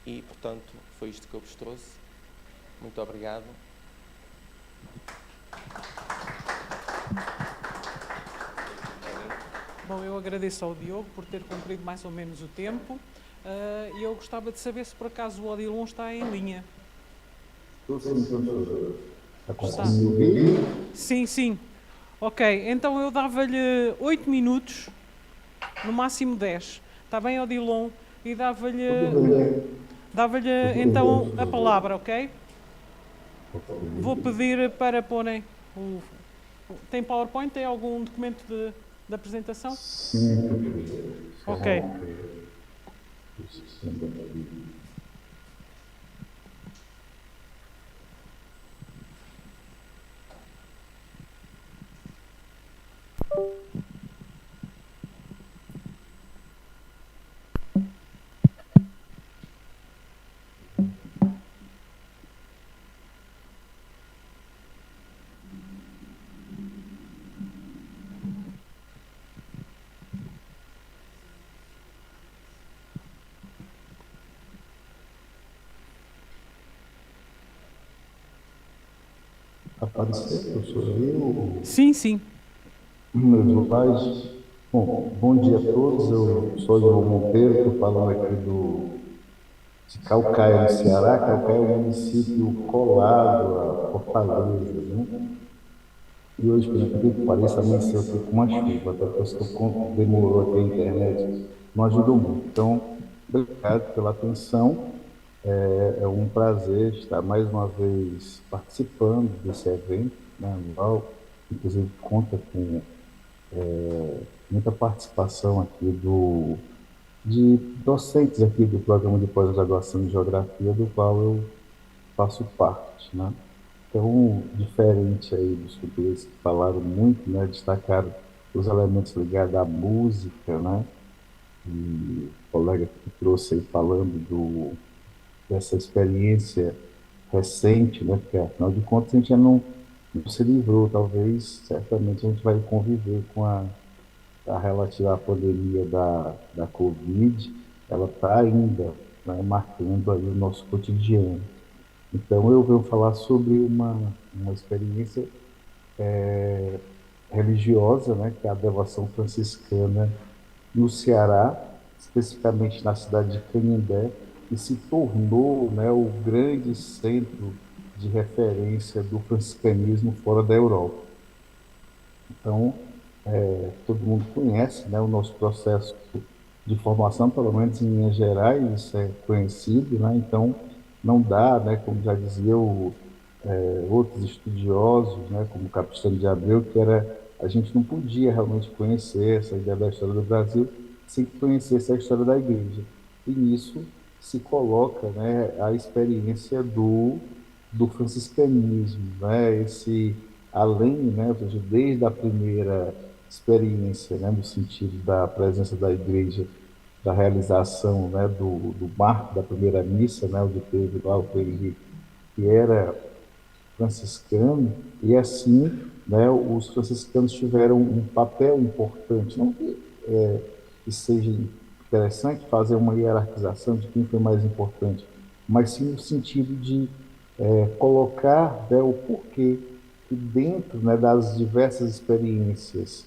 e, portanto, foi isto que eu vos trouxe. Muito obrigado. Bom, eu agradeço ao Diogo por ter cumprido mais ou menos o tempo e eu gostava de saber se por acaso o Odilon está em linha. Estou sim, professor. Está Está. conseguindo ouvir? Sim, sim. Ok, então eu dava-lhe 8 minutos, no máximo 10. Está bem, Odilon? E dava-lhe então a palavra, ok? Vou pedir para porem o... Tem PowerPoint? Tem algum documento de apresentação? Sim, professor. Ok. Apareceu, professor, aí Sim, sim. meus slide. Bom dia a todos. Eu sou João Monteiro, estou falando aqui de Caucaia, no Ceará. Caucaia é um município colado a Fortaleza, né? E hoje, por exemplo, que pareça, amanheceu aqui com uma chuva, até porque o demorou aqui a internet, não ajudou muito. Então, obrigado pela atenção. É um prazer estar mais uma vez participando desse evento, né, anual. Inclusive, conta com muita participação aqui de docentes aqui do programa de pós-graduação em Geografia, do qual eu faço parte, né? Então, diferente aí dos portugueses que falaram muito, né, destacaram os elementos ligados à música, né? E o colega que trouxe aí falando dessa experiência recente, né? Porque afinal de contas a gente já não se livrou, talvez, certamente a gente vai conviver com a relativa à pandemia da Covid, ela está ainda, né, marcando aí o nosso cotidiano. Então, eu venho falar sobre uma experiência religiosa, né, que é a devoção franciscana no Ceará, especificamente na cidade de Canindé, e se tornou, né, o grande centro de referência do franciscanismo fora da Europa. Então, todo mundo conhece, né, o nosso processo de formação, pelo menos em Minas Gerais, isso é conhecido, né? Então, não dá, né, como já diziam outros estudiosos, né, como Capistrano de Abreu, a gente não podia realmente conhecer essa ideia da história do Brasil sem que conhecesse a história da Igreja. E nisso se coloca, né, a experiência do franciscanismo, né, esse além, né, ou seja, desde a primeira experiência, né, no sentido da presença da igreja, da realização, né, do marco da primeira missa, né, onde teve lá o Frei Henrique, que era franciscano, e assim, né, os franciscanos tiveram um papel importante, não que seja interessante fazer uma hierarquização de quem foi mais importante, mas sim no sentido de colocar, né, o porquê que dentro, né, das diversas experiências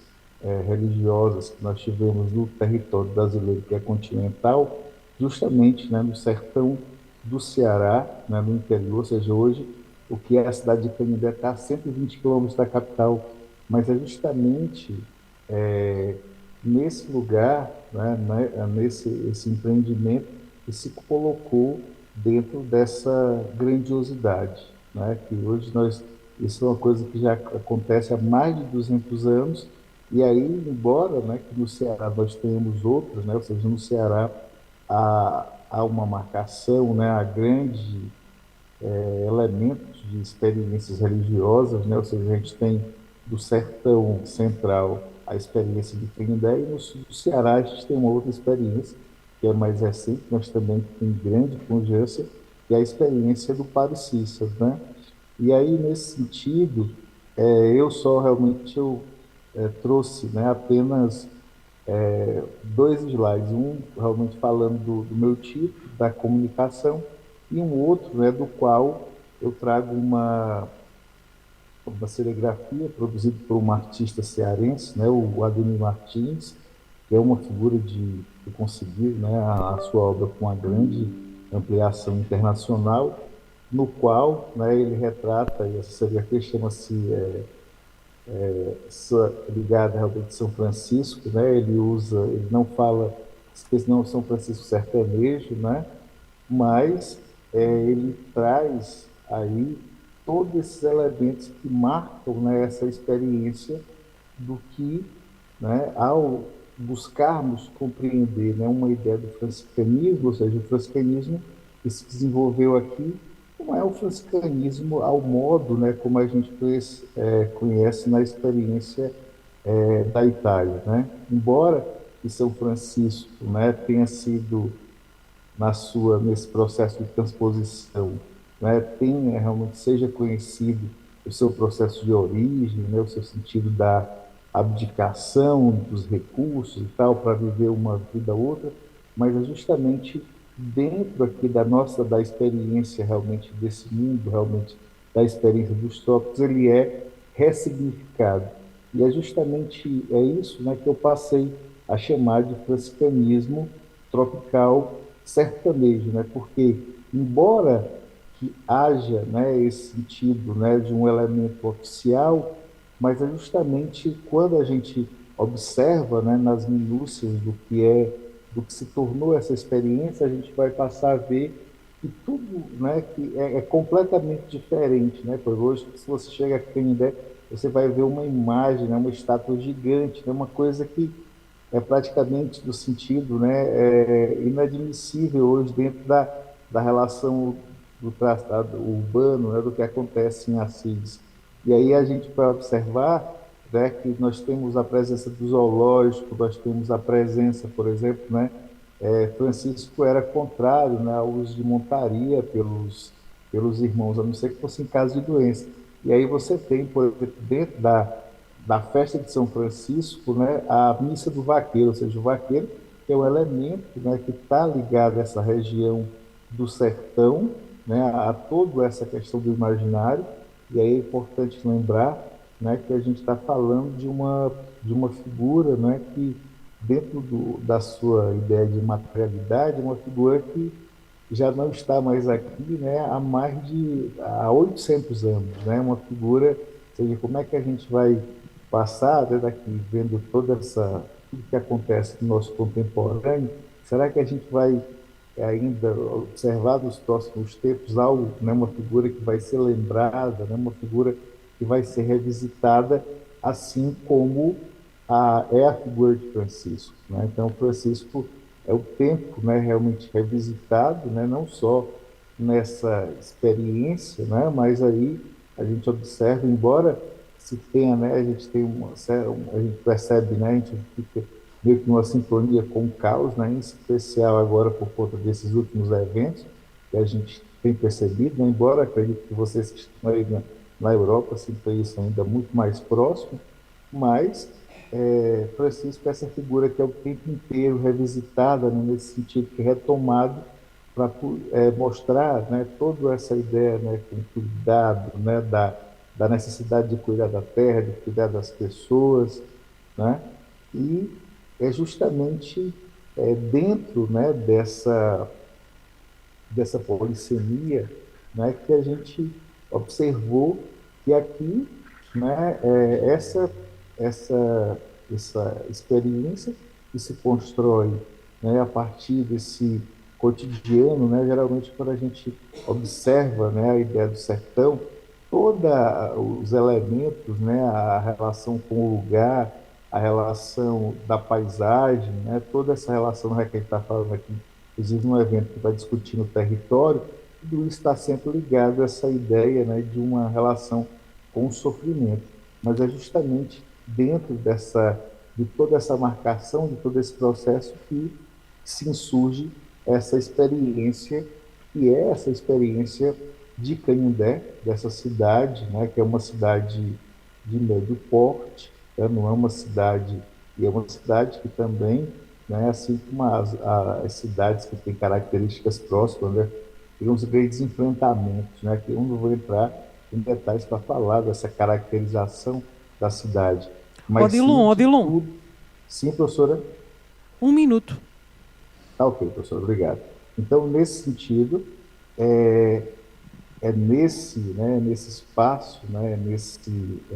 religiosas que nós tivemos no território brasileiro, que é continental, justamente, né, no sertão do Ceará, né, no interior, ou seja, hoje o que é a cidade de Canindé está a 120 quilômetros da capital, mas é justamente é, nesse lugar, nesse esse empreendimento, que se colocou dentro dessa grandiosidade, né, que hoje isso é uma coisa que já acontece há mais de 200 anos, e aí, embora, né, que no Ceará nós tenhamos outros, né, ou seja, no Ceará há uma marcação, né, a grande elementos de experiências religiosas, né? Ou seja, a gente tem do sertão central a experiência de Trindade, e no sul do Ceará a gente tem uma outra experiência, que é mais recente, mas também tem grande pujança, que é a experiência do Padre Cícero, né? E aí, nesse sentido, eu só realmente trouxe, né, apenas dois slides, um realmente falando do meu tipo, da comunicação, e um outro, né, do qual eu trago uma serigrafia produzida por um artista cearense, né, o Ademir Martins, que é uma figura que conseguiu, né, a sua obra com uma grande ampliação internacional, no qual, né, ele retrata, e essa serigrafia chama-se ligada realmente a São Francisco, né? Ele não fala não São Francisco sertanejo, né? Mas ele traz aí todos esses elementos que marcam, né, essa experiência do que, né, ao buscarmos compreender, né, uma ideia do franciscanismo, ou seja, o franciscanismo que se desenvolveu aqui não é o franciscanismo ao modo, né, como a gente conhece na experiência da Itália, né? Embora que São Francisco, né, tenha sido nesse processo de transposição, né, tenha realmente seja conhecido o seu processo de origem, né, o seu sentido da abdicação dos recursos e tal para viver uma vida outra, mas é justamente dentro aqui da experiência realmente desse mundo, realmente da experiência dos tópicos, ele é ressignificado. E é justamente isso, né, que eu passei a chamar de franciscanismo tropical sertanejo, né? Porque embora que haja, né, esse sentido, né, de um elemento oficial, mas é justamente quando a gente observa, né, nas minúcias do que se tornou essa experiência, a gente vai passar a ver que tudo, né, que é completamente diferente, né? Por hoje, se você chega aqui em Canindé, você vai ver uma imagem, né, uma estátua gigante, né, uma coisa que é praticamente do sentido, né, inadmissível hoje dentro da relação do tratado urbano, né, do que acontece em Assis. E aí a gente vai observar, né, que nós temos a presença do zoológico, nós temos a presença, por exemplo, né, Francisco era contrário, né, ao uso de montaria pelos irmãos, a não ser que fosse em caso de doença. E aí você tem, por exemplo, dentro da festa de São Francisco, né, a missa do vaqueiro, ou seja, o vaqueiro é um elemento, né, que está ligado a essa região do sertão, né, a toda essa questão do imaginário, e aí é importante lembrar, né, que a gente está falando de uma figura, né, que dentro da sua ideia de materialidade, é uma figura que já não está mais aqui, né, há 800 anos, né, uma figura, ou seja, como é que a gente vai passar, né, daqui vendo tudo que acontece no nosso contemporâneo, será que a gente vai ainda observar nos próximos tempos algo, né, uma figura que vai ser lembrada, né, uma figura que vai ser revisitada, assim como é a figura de Francisco, né? Então, Francisco é o tempo, né, realmente revisitado, né, não só nessa experiência, né, mas aí a gente observa, embora se tenha, né, a gente tem a gente percebe, né, a gente fica meio que numa sintonia com o caos, né, em especial agora por conta desses últimos eventos que a gente tem percebido, né, embora acredito que vocês que estão aí na Europa sintam isso ainda muito mais próximo, mas Francisco é essa figura que é o tempo inteiro revisitada, né, nesse sentido que retomado para mostrar, né, toda essa ideia, né, com cuidado, né, da necessidade de cuidar da terra, de cuidar das pessoas, né, e é justamente dentro, né, dessa polissemia, né, que a gente observou que aqui, né, essa experiência que se constrói, né, a partir desse cotidiano, né, geralmente quando a gente observa, né, a ideia do sertão, todos os elementos, né, a relação com o lugar, a relação da paisagem, né, toda essa relação, né, que a gente está falando aqui, inclusive no evento que vai discutir no território, tudo isso está sempre ligado a essa ideia, né, de uma relação com o sofrimento. Mas é justamente dentro de toda essa marcação, de todo esse processo que se insurge essa experiência, que é essa experiência de Canindé, dessa cidade, né, que é uma cidade de médio porte, né, não é uma cidade, e é uma cidade que também, né, assim como as cidades que têm características próximas, né, tem uns grandes enfrentamentos, né, que eu não vou entrar em detalhes para falar dessa caracterização da cidade. Mas sim, de Odilon, tudo. Sim, professora? 1 minuto. Tá ok, professor, obrigado. Então, nesse sentido, é, nesse espaço, né,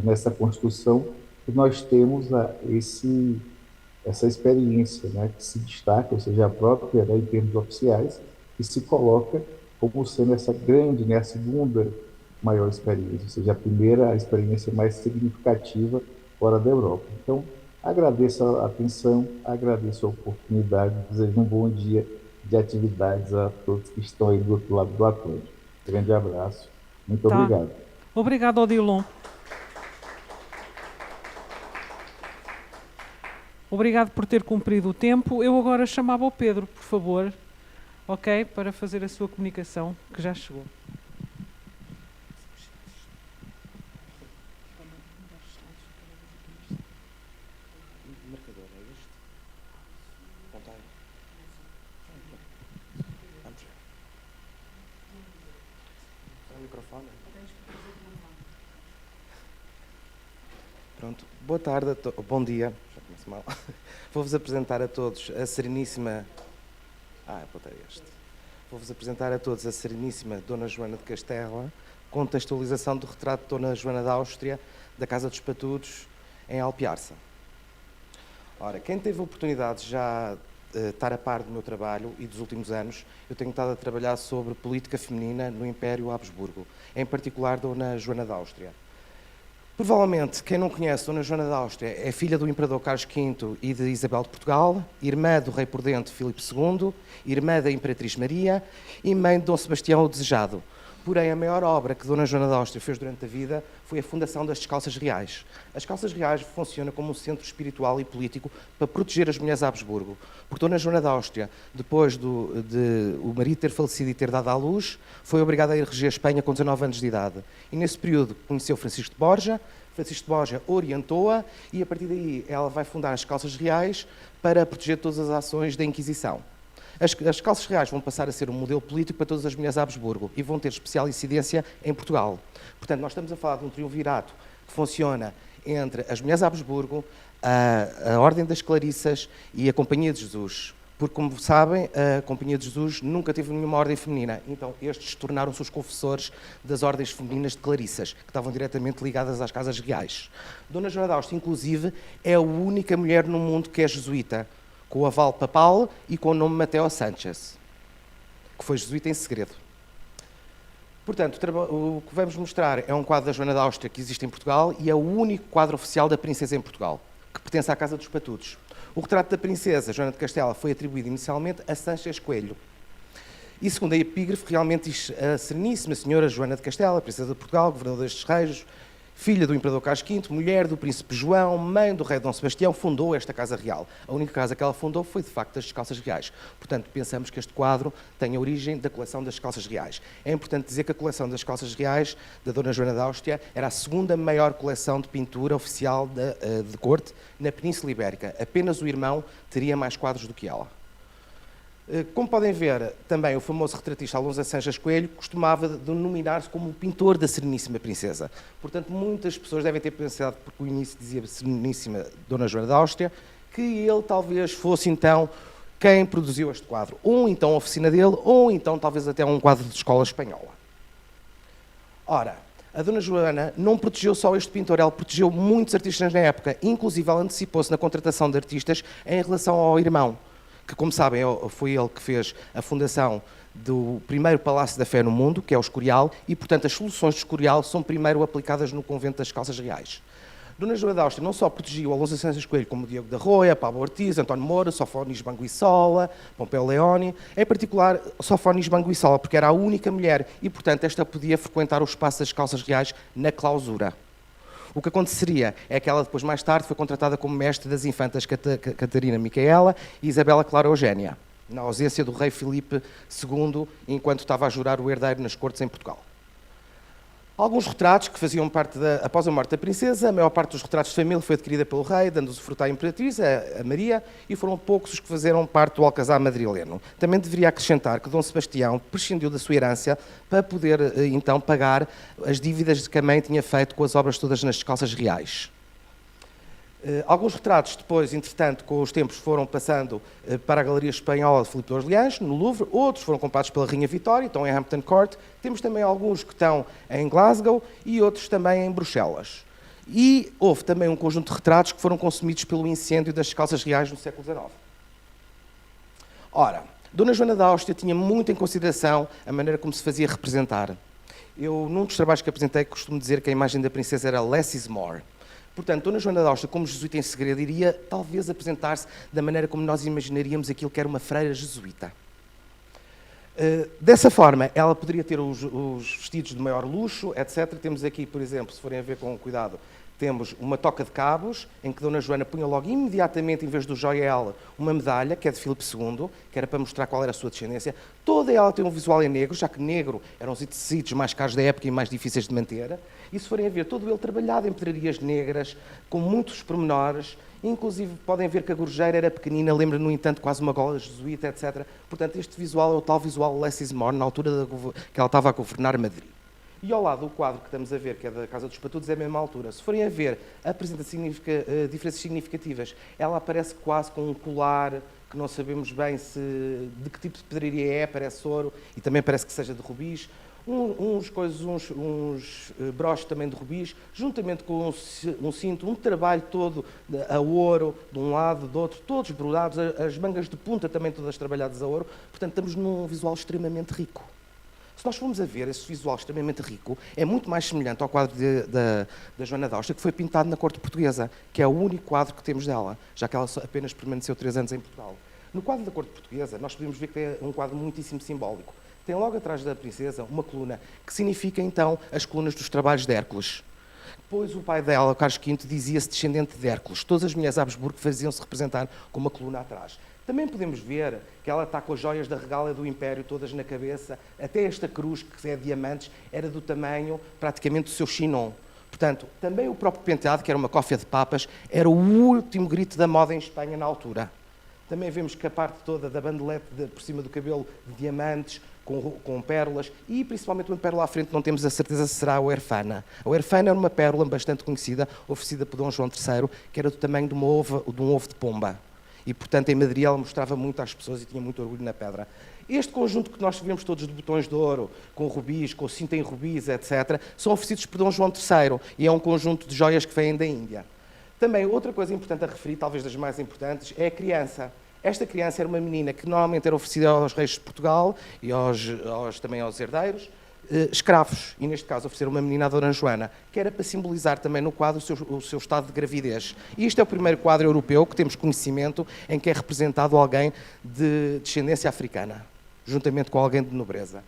nessa construção que nós temos essa experiência, né, que se destaca, ou seja, a própria, né, em termos oficiais, que se coloca como sendo essa grande, né, a segunda maior experiência, ou seja, a experiência mais significativa fora da Europa. Então, agradeço a atenção, agradeço a oportunidade, desejo um bom dia de atividades a todos que estão aí do outro lado do Atlântico. Grande abraço. Muito obrigado. Obrigado, Odilon. Obrigado por ter cumprido o tempo. Eu agora chamava o Pedro, por favor, ok, para fazer a sua comunicação, que já chegou. Pronto. Boa tarde, bom dia. Já começo mal. Vou-vos apresentar a todos a sereníssima... Vou-vos apresentar a todos a sereníssima Dona Joana de Castela, contextualização do retrato de Dona Joana da Áustria, da Casa dos Patudos, em Alpiarça. Ora, quem teve a oportunidade de já estar a par do meu trabalho e dos últimos anos, eu tenho estado a trabalhar sobre política feminina no Império Habsburgo, em particular Dona Joana da Áustria. Provavelmente, quem não conhece Dona Joana da Áustria é filha do Imperador Carlos V e de Isabel de Portugal, irmã do rei prudente Filipe II, irmã da Imperatriz Maria e mãe de Dom Sebastião o Desejado. Porém, a maior obra que Dona Joana da Áustria fez durante a vida foi a fundação das Descalças Reais. As Calças Reais funcionam como um centro espiritual e político para proteger as mulheres a Habsburgo. Porque Dona Joana da Áustria, depois de o marido ter falecido e ter dado à luz, foi obrigada a ir reger a Espanha com 19 anos de idade. E nesse período conheceu Francisco de Borja. Francisco de Borja orientou-a e, a partir daí, ela vai fundar as Calças Reais para proteger todas as ações da Inquisição. As Calças Reais vão passar a ser um modelo político para todas as mulheres a Habsburgo e vão ter especial incidência em Portugal. Portanto, nós estamos a falar de um triunvirato que funciona entre as mulheres a Habsburgo, a Ordem das Clarissas e a Companhia de Jesus. Porque, como sabem, a Companhia de Jesus nunca teve nenhuma ordem feminina. Então, estes tornaram-se os confessores das ordens femininas de Clarissas, que estavam diretamente ligadas às Casas Reais. Dona Joana da Áustria, inclusive, é a única mulher no mundo que é jesuíta, com o aval papal e com o nome Mateo Sánchez, que foi jesuíta em segredo. Portanto, o que vamos mostrar é um quadro da Joana da Áustria que existe em Portugal e é o único quadro oficial da princesa em Portugal, que pertence à Casa dos Patudos. O retrato da princesa Joana de Castela foi atribuído inicialmente a Sanches Coelho. E segundo a epígrafe, realmente diz a Sereníssima Senhora Joana de Castela, princesa de Portugal, governadora destes reinos, filha do Imperador Carlos V, mulher do Príncipe João, mãe do rei Dom Sebastião, fundou esta Casa Real. A única casa que ela fundou foi, de facto, as Calças Reais. Portanto, pensamos que este quadro tem a origem da coleção das Calças Reais. É importante dizer que a coleção das Calças Reais, da Dona Joana da Áustria, era a segunda maior coleção de pintura oficial de corte na Península Ibérica. Apenas o irmão teria mais quadros do que ela. Como podem ver, também o famoso retratista Alonso Sanches Coelho costumava denominar-se como o pintor da Sereníssima Princesa. Portanto, muitas pessoas devem ter pensado, porque o início dizia Sereníssima Dona Joana da Áustria, que ele talvez fosse então quem produziu este quadro. Ou então a oficina dele, ou então talvez até um quadro de escola espanhola. Ora, a Dona Joana não protegeu só este pintor, ela protegeu muitos artistas na época. Inclusive, ela antecipou-se na contratação de artistas em relação ao irmão, que, como sabem, foi ele que fez a fundação do primeiro Palácio da Fé no mundo, que é o Escorial, e, portanto, as soluções do Escorial são primeiro aplicadas no convento das Calças Reais. Dona Joana da Áustria não só protegiu Alonso Sanches Coelho, como Diogo da Roia, Pablo Ortiz, António Moura, Sofónis Banguissola, Pompeu Leoni, em particular Sofónis Banguissola, porque era a única mulher e, portanto, esta podia frequentar o espaço das Calças Reais na clausura. O que aconteceria é que ela depois, mais tarde, foi contratada como mestre das infantas Catarina Micaela e Isabela Clara Eugénia, na ausência do rei Filipe II, enquanto estava a jurar o herdeiro nas cortes em Portugal. Alguns retratos que faziam parte após a morte da princesa, a maior parte dos retratos de família foi adquirida pelo rei, dando-se fruto à imperatriz, a Maria, e foram poucos os que fizeram parte do alcazar madrileno. Também deveria acrescentar que Dom Sebastião prescindiu da sua herança para poder, então, pagar as dívidas que a mãe tinha feito com as obras todas nas Calças Reais. Alguns retratos depois, entretanto, com os tempos foram passando para a Galeria Espanhola de Filipe de Orleans, no Louvre, outros foram comprados pela Rainha Vitória, estão em Hampton Court, temos também alguns que estão em Glasgow e outros também em Bruxelas. E houve também um conjunto de retratos que foram consumidos pelo incêndio das Calças Reais no século XIX. Ora, Dona Joana da Áustria tinha muito em consideração a maneira como se fazia representar. Eu, num dos trabalhos que apresentei, costumo dizer que a imagem da princesa era less is more. Portanto, Dona Joana da Áustria, como jesuíta em segredo, iria talvez apresentar-se da maneira como nós imaginaríamos aquilo que era uma freira jesuíta. Dessa forma, ela poderia ter os vestidos de maior luxo, etc. Temos aqui, por exemplo, se forem a ver com cuidado, temos uma toca de cabos, em que Dona Joana punha logo imediatamente, em vez do joiel, uma medalha, que é de Filipe II, que era para mostrar qual era a sua descendência. Toda ela tem um visual em negro, já que negro eram os tecidos mais caros da época e mais difíceis de manter. E se forem a ver, todo ele trabalhado em pedrarias negras, com muitos pormenores, inclusive podem ver que a gorjeira era pequenina, lembra, no entanto, quase uma gola jesuíta, etc. Portanto, este visual é o tal visual less is more, na altura que ela estava a governar Madrid. E ao lado, o quadro que estamos a ver, que é da Casa dos Patudos, é a mesma altura. Se forem a ver, apresenta diferenças significativas. Ela aparece quase com um colar, que não sabemos bem de que tipo de pedraria é, parece ouro, e também parece que seja de rubis. Uns broches também de rubis, juntamente com um cinto, um trabalho todo a ouro, de um lado, do outro, todos brodados, as mangas de punta também todas trabalhadas a ouro. Portanto, estamos num visual extremamente rico. Se nós formos a ver esse visual extremamente rico, é muito mais semelhante ao quadro da Joana da Áustria, que foi pintado na corte portuguesa, que é o único quadro que temos dela, já que ela apenas permaneceu 3 anos em Portugal. No quadro da corte portuguesa, nós podemos ver que é um quadro muitíssimo simbólico. Tem logo atrás da princesa uma coluna, que significa, então, as colunas dos trabalhos de Hércules. Depois o pai dela, Carlos V, dizia-se descendente de Hércules. Todas as mulheres de Habsburgo faziam-se representar com uma coluna atrás. Também podemos ver que ela está com as joias da regália do Império todas na cabeça. Até esta cruz, que é de diamantes, era do tamanho, praticamente, do seu chinon. Portanto, também o próprio penteado, que era uma cófia de papas, era o último grito da moda em Espanha na altura. Também vemos que a parte toda da bandelete por cima do cabelo de diamantes, com pérolas, e principalmente uma pérola à frente, não temos a certeza se será a Huerfana. A Huerfana era uma pérola bastante conhecida, oferecida por Dom João III, que era do tamanho de um ovo de pomba. E, portanto, em Madrid ela mostrava muito às pessoas e tinha muito orgulho na pedra. Este conjunto que nós vemos todos de botões de ouro, com rubis, com cinta em rubis, etc., são oferecidos por Dom João III, e é um conjunto de joias que vêm da Índia. Também, outra coisa importante a referir, talvez das mais importantes, é a criança. Esta criança era uma menina que normalmente era oferecida aos reis de Portugal e também aos herdeiros, escravos, e neste caso ofereceram uma menina à Dona Joana, que era para simbolizar também no quadro o seu estado de gravidez. E este é o primeiro quadro europeu que temos conhecimento em que é representado alguém de descendência africana, juntamente com alguém de nobreza.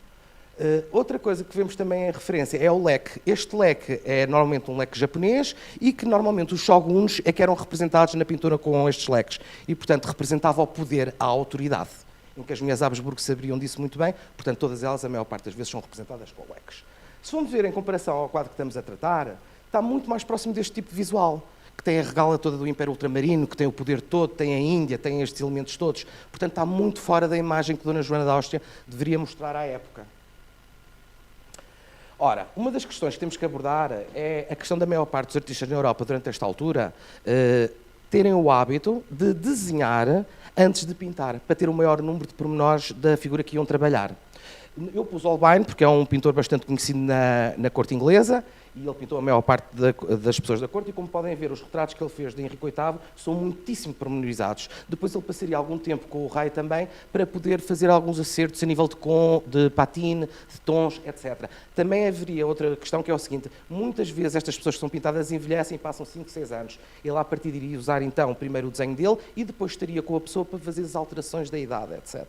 Outra coisa que vemos também em referência é o leque. Este leque é normalmente um leque japonês e que normalmente os shoguns é que eram representados na pintura com estes leques. E, portanto, representava o poder, a autoridade. Em que as mulheres Habsburgo sabiam disso muito bem, portanto, todas elas, a maior parte das vezes, são representadas com leques. Se formos ver em comparação ao quadro que estamos a tratar, está muito mais próximo deste tipo de visual, que tem a regala toda do Império Ultramarino, que tem o poder todo, tem a Índia, tem estes elementos todos. Portanto, está muito fora da imagem que Dona Joana da Áustria deveria mostrar à época. Ora, uma das questões que temos que abordar é a questão da maior parte dos artistas na Europa, durante esta altura, terem o hábito de desenhar antes de pintar, para ter o maior número de pormenores da figura que iam trabalhar. Eu pus Holbein, porque é um pintor bastante conhecido na corte inglesa, e ele pintou a maior parte das pessoas da corte, e como podem ver, os retratos que ele fez de Henrique VIII são muitíssimo pormenorizados. Depois ele passaria algum tempo com o rei também, para poder fazer alguns acertos a nível de patine, de tons, etc. Também haveria outra questão, que é o seguinte: muitas vezes estas pessoas que são pintadas envelhecem e passam 5, 6 anos. Ele, à partida, iria usar então primeiro o desenho dele, e depois estaria com a pessoa para fazer as alterações da idade, etc.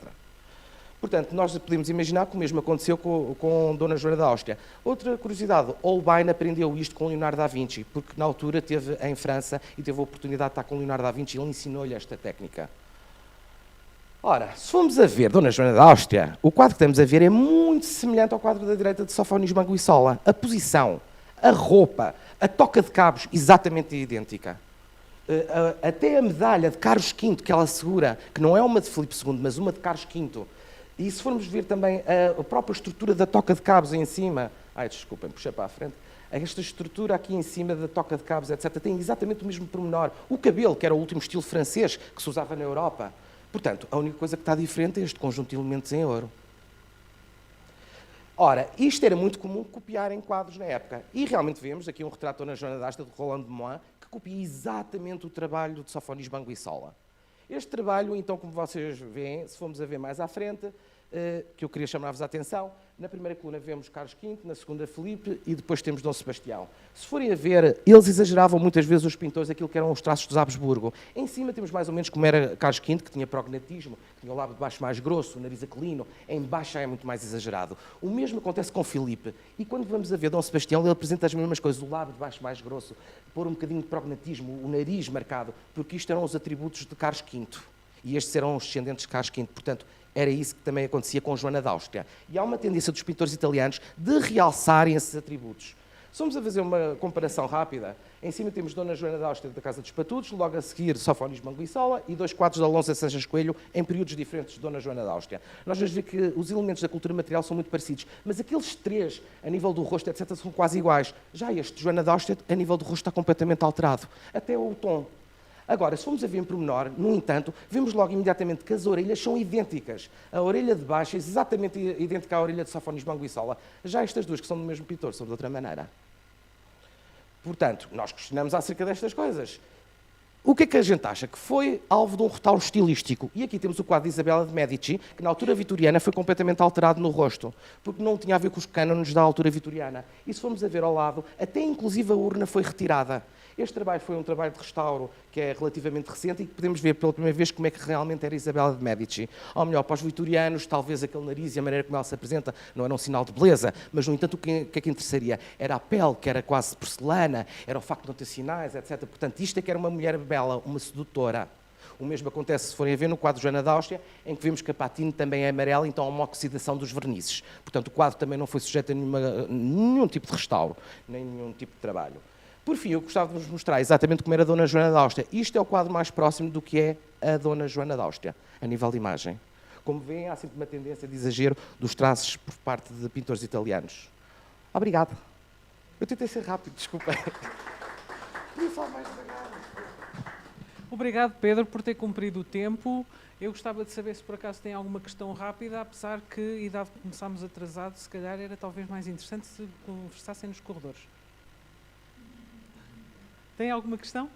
Portanto, nós podemos imaginar que o mesmo aconteceu com Dona Joana da Áustria. Outra curiosidade, Holbein aprendeu isto com Leonardo da Vinci, porque na altura esteve em França e teve a oportunidade de estar com Leonardo da Vinci e ele ensinou-lhe esta técnica. Ora, se formos a ver Dona Joana da Áustria, o quadro que estamos a ver é muito semelhante ao quadro da direita de Sofónios Manguissola. A posição, a roupa, a toca de cabos, exatamente idêntica. Até a medalha de Carlos V que ela segura, que não é uma de Filipe II, mas uma de Carlos V. E se formos ver também a própria estrutura da toca de cabos em cima, desculpem, puxei para a frente, esta estrutura aqui em cima da toca de cabos, etc., tem exatamente o mesmo pormenor. O cabelo, que era o último estilo francês que se usava na Europa. Portanto, a única coisa que está diferente é este conjunto de elementos em ouro. Ora, isto era muito comum copiar em quadros na época. E realmente vemos aqui um retrato da Dona Joana da Áustria, de Roland de Moin, que copia exatamente o trabalho de Sofónios Manguissola. Este trabalho, então, como vocês veem, se formos a ver mais à frente, que eu queria chamar-vos a atenção, na primeira coluna vemos Carlos V, na segunda Filipe e depois temos Dom Sebastião. Se forem a ver, eles exageravam muitas vezes, os pintores, aquilo que eram os traços dos Habsburgo. Em cima temos mais ou menos como era Carlos V, que tinha prognatismo, que tinha o lábio de baixo mais grosso, o nariz aquilino, em baixo já é muito mais exagerado. O mesmo acontece com Filipe. E quando vamos a ver Dom Sebastião, ele apresenta as mesmas coisas, o lábio de baixo mais grosso, pôr um bocadinho de prognatismo, o nariz marcado, porque isto eram os atributos de Carlos V. E estes eram os descendentes de Carlos V. Portanto, era isso que também acontecia com Joana da Áustria. E há uma tendência dos pintores italianos de realçarem esses atributos. Se vamos a fazer uma comparação rápida, em cima temos Dona Joana da Áustria da Casa dos Patudos, logo a seguir Sofónios Manguissola e 2 quadros de Alonso Sanches Coelho em períodos diferentes de Dona Joana da Áustria. Nós vamos ver que os elementos da cultura material são muito parecidos, mas aqueles 3, a nível do rosto, etc., são quase iguais. Já este, Joana da Áustria, a nível do rosto está completamente alterado. Até o tom. Agora, se formos a ver em pormenor, no entanto, vemos logo imediatamente que as orelhas são idênticas. A orelha de baixo é exatamente idêntica à orelha de Sofónios Manguissola. Já estas duas, que são do mesmo pintor, são de outra maneira. Portanto, nós questionamos acerca destas coisas. O que é que a gente acha? Que foi alvo de um restauro estilístico. E aqui temos o quadro de Isabela de Medici, que na altura vitoriana foi completamente alterado no rosto, porque não tinha a ver com os cânones da altura vitoriana. E se formos a ver ao lado, até inclusive a urna foi retirada. Este trabalho foi um trabalho de restauro que é relativamente recente e que podemos ver pela primeira vez como é que realmente era Isabela de Medici. Ou melhor, para os vitorianos, talvez aquele nariz e a maneira como ela se apresenta não era um sinal de beleza, mas, no entanto, o que é que interessaria? Era a pele, que era quase porcelana, era o facto de não ter sinais, etc. Portanto, isto é que era uma mulher bela, uma sedutora. O mesmo acontece, se forem a ver, no quadro de Joana da Áustria, em que vemos que a patine também é amarela, então há uma oxidação dos vernizes. Portanto, o quadro também não foi sujeito a nenhum tipo de restauro, nem nenhum tipo de trabalho. Por fim, eu gostava de vos mostrar exatamente como era a Dona Joana da Áustria. Isto é o quadro mais próximo do que é a Dona Joana da Áustria, a nível de imagem. Como veem, há sempre uma tendência de exagero dos traços por parte de pintores italianos. Obrigado. Eu tentei ser rápido, desculpem. Podia falar mais devagar. Obrigado, Pedro, por ter cumprido o tempo. Eu gostava de saber se por acaso tem alguma questão rápida, apesar que, e dado que começámos atrasados, se calhar era talvez mais interessante se conversassem nos corredores. Tem alguma questão?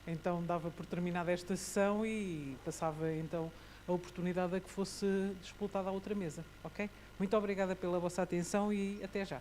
Então dava por terminada esta sessão e passava então a oportunidade a que fosse disputada a outra mesa, ok? Muito obrigada pela vossa atenção e até já.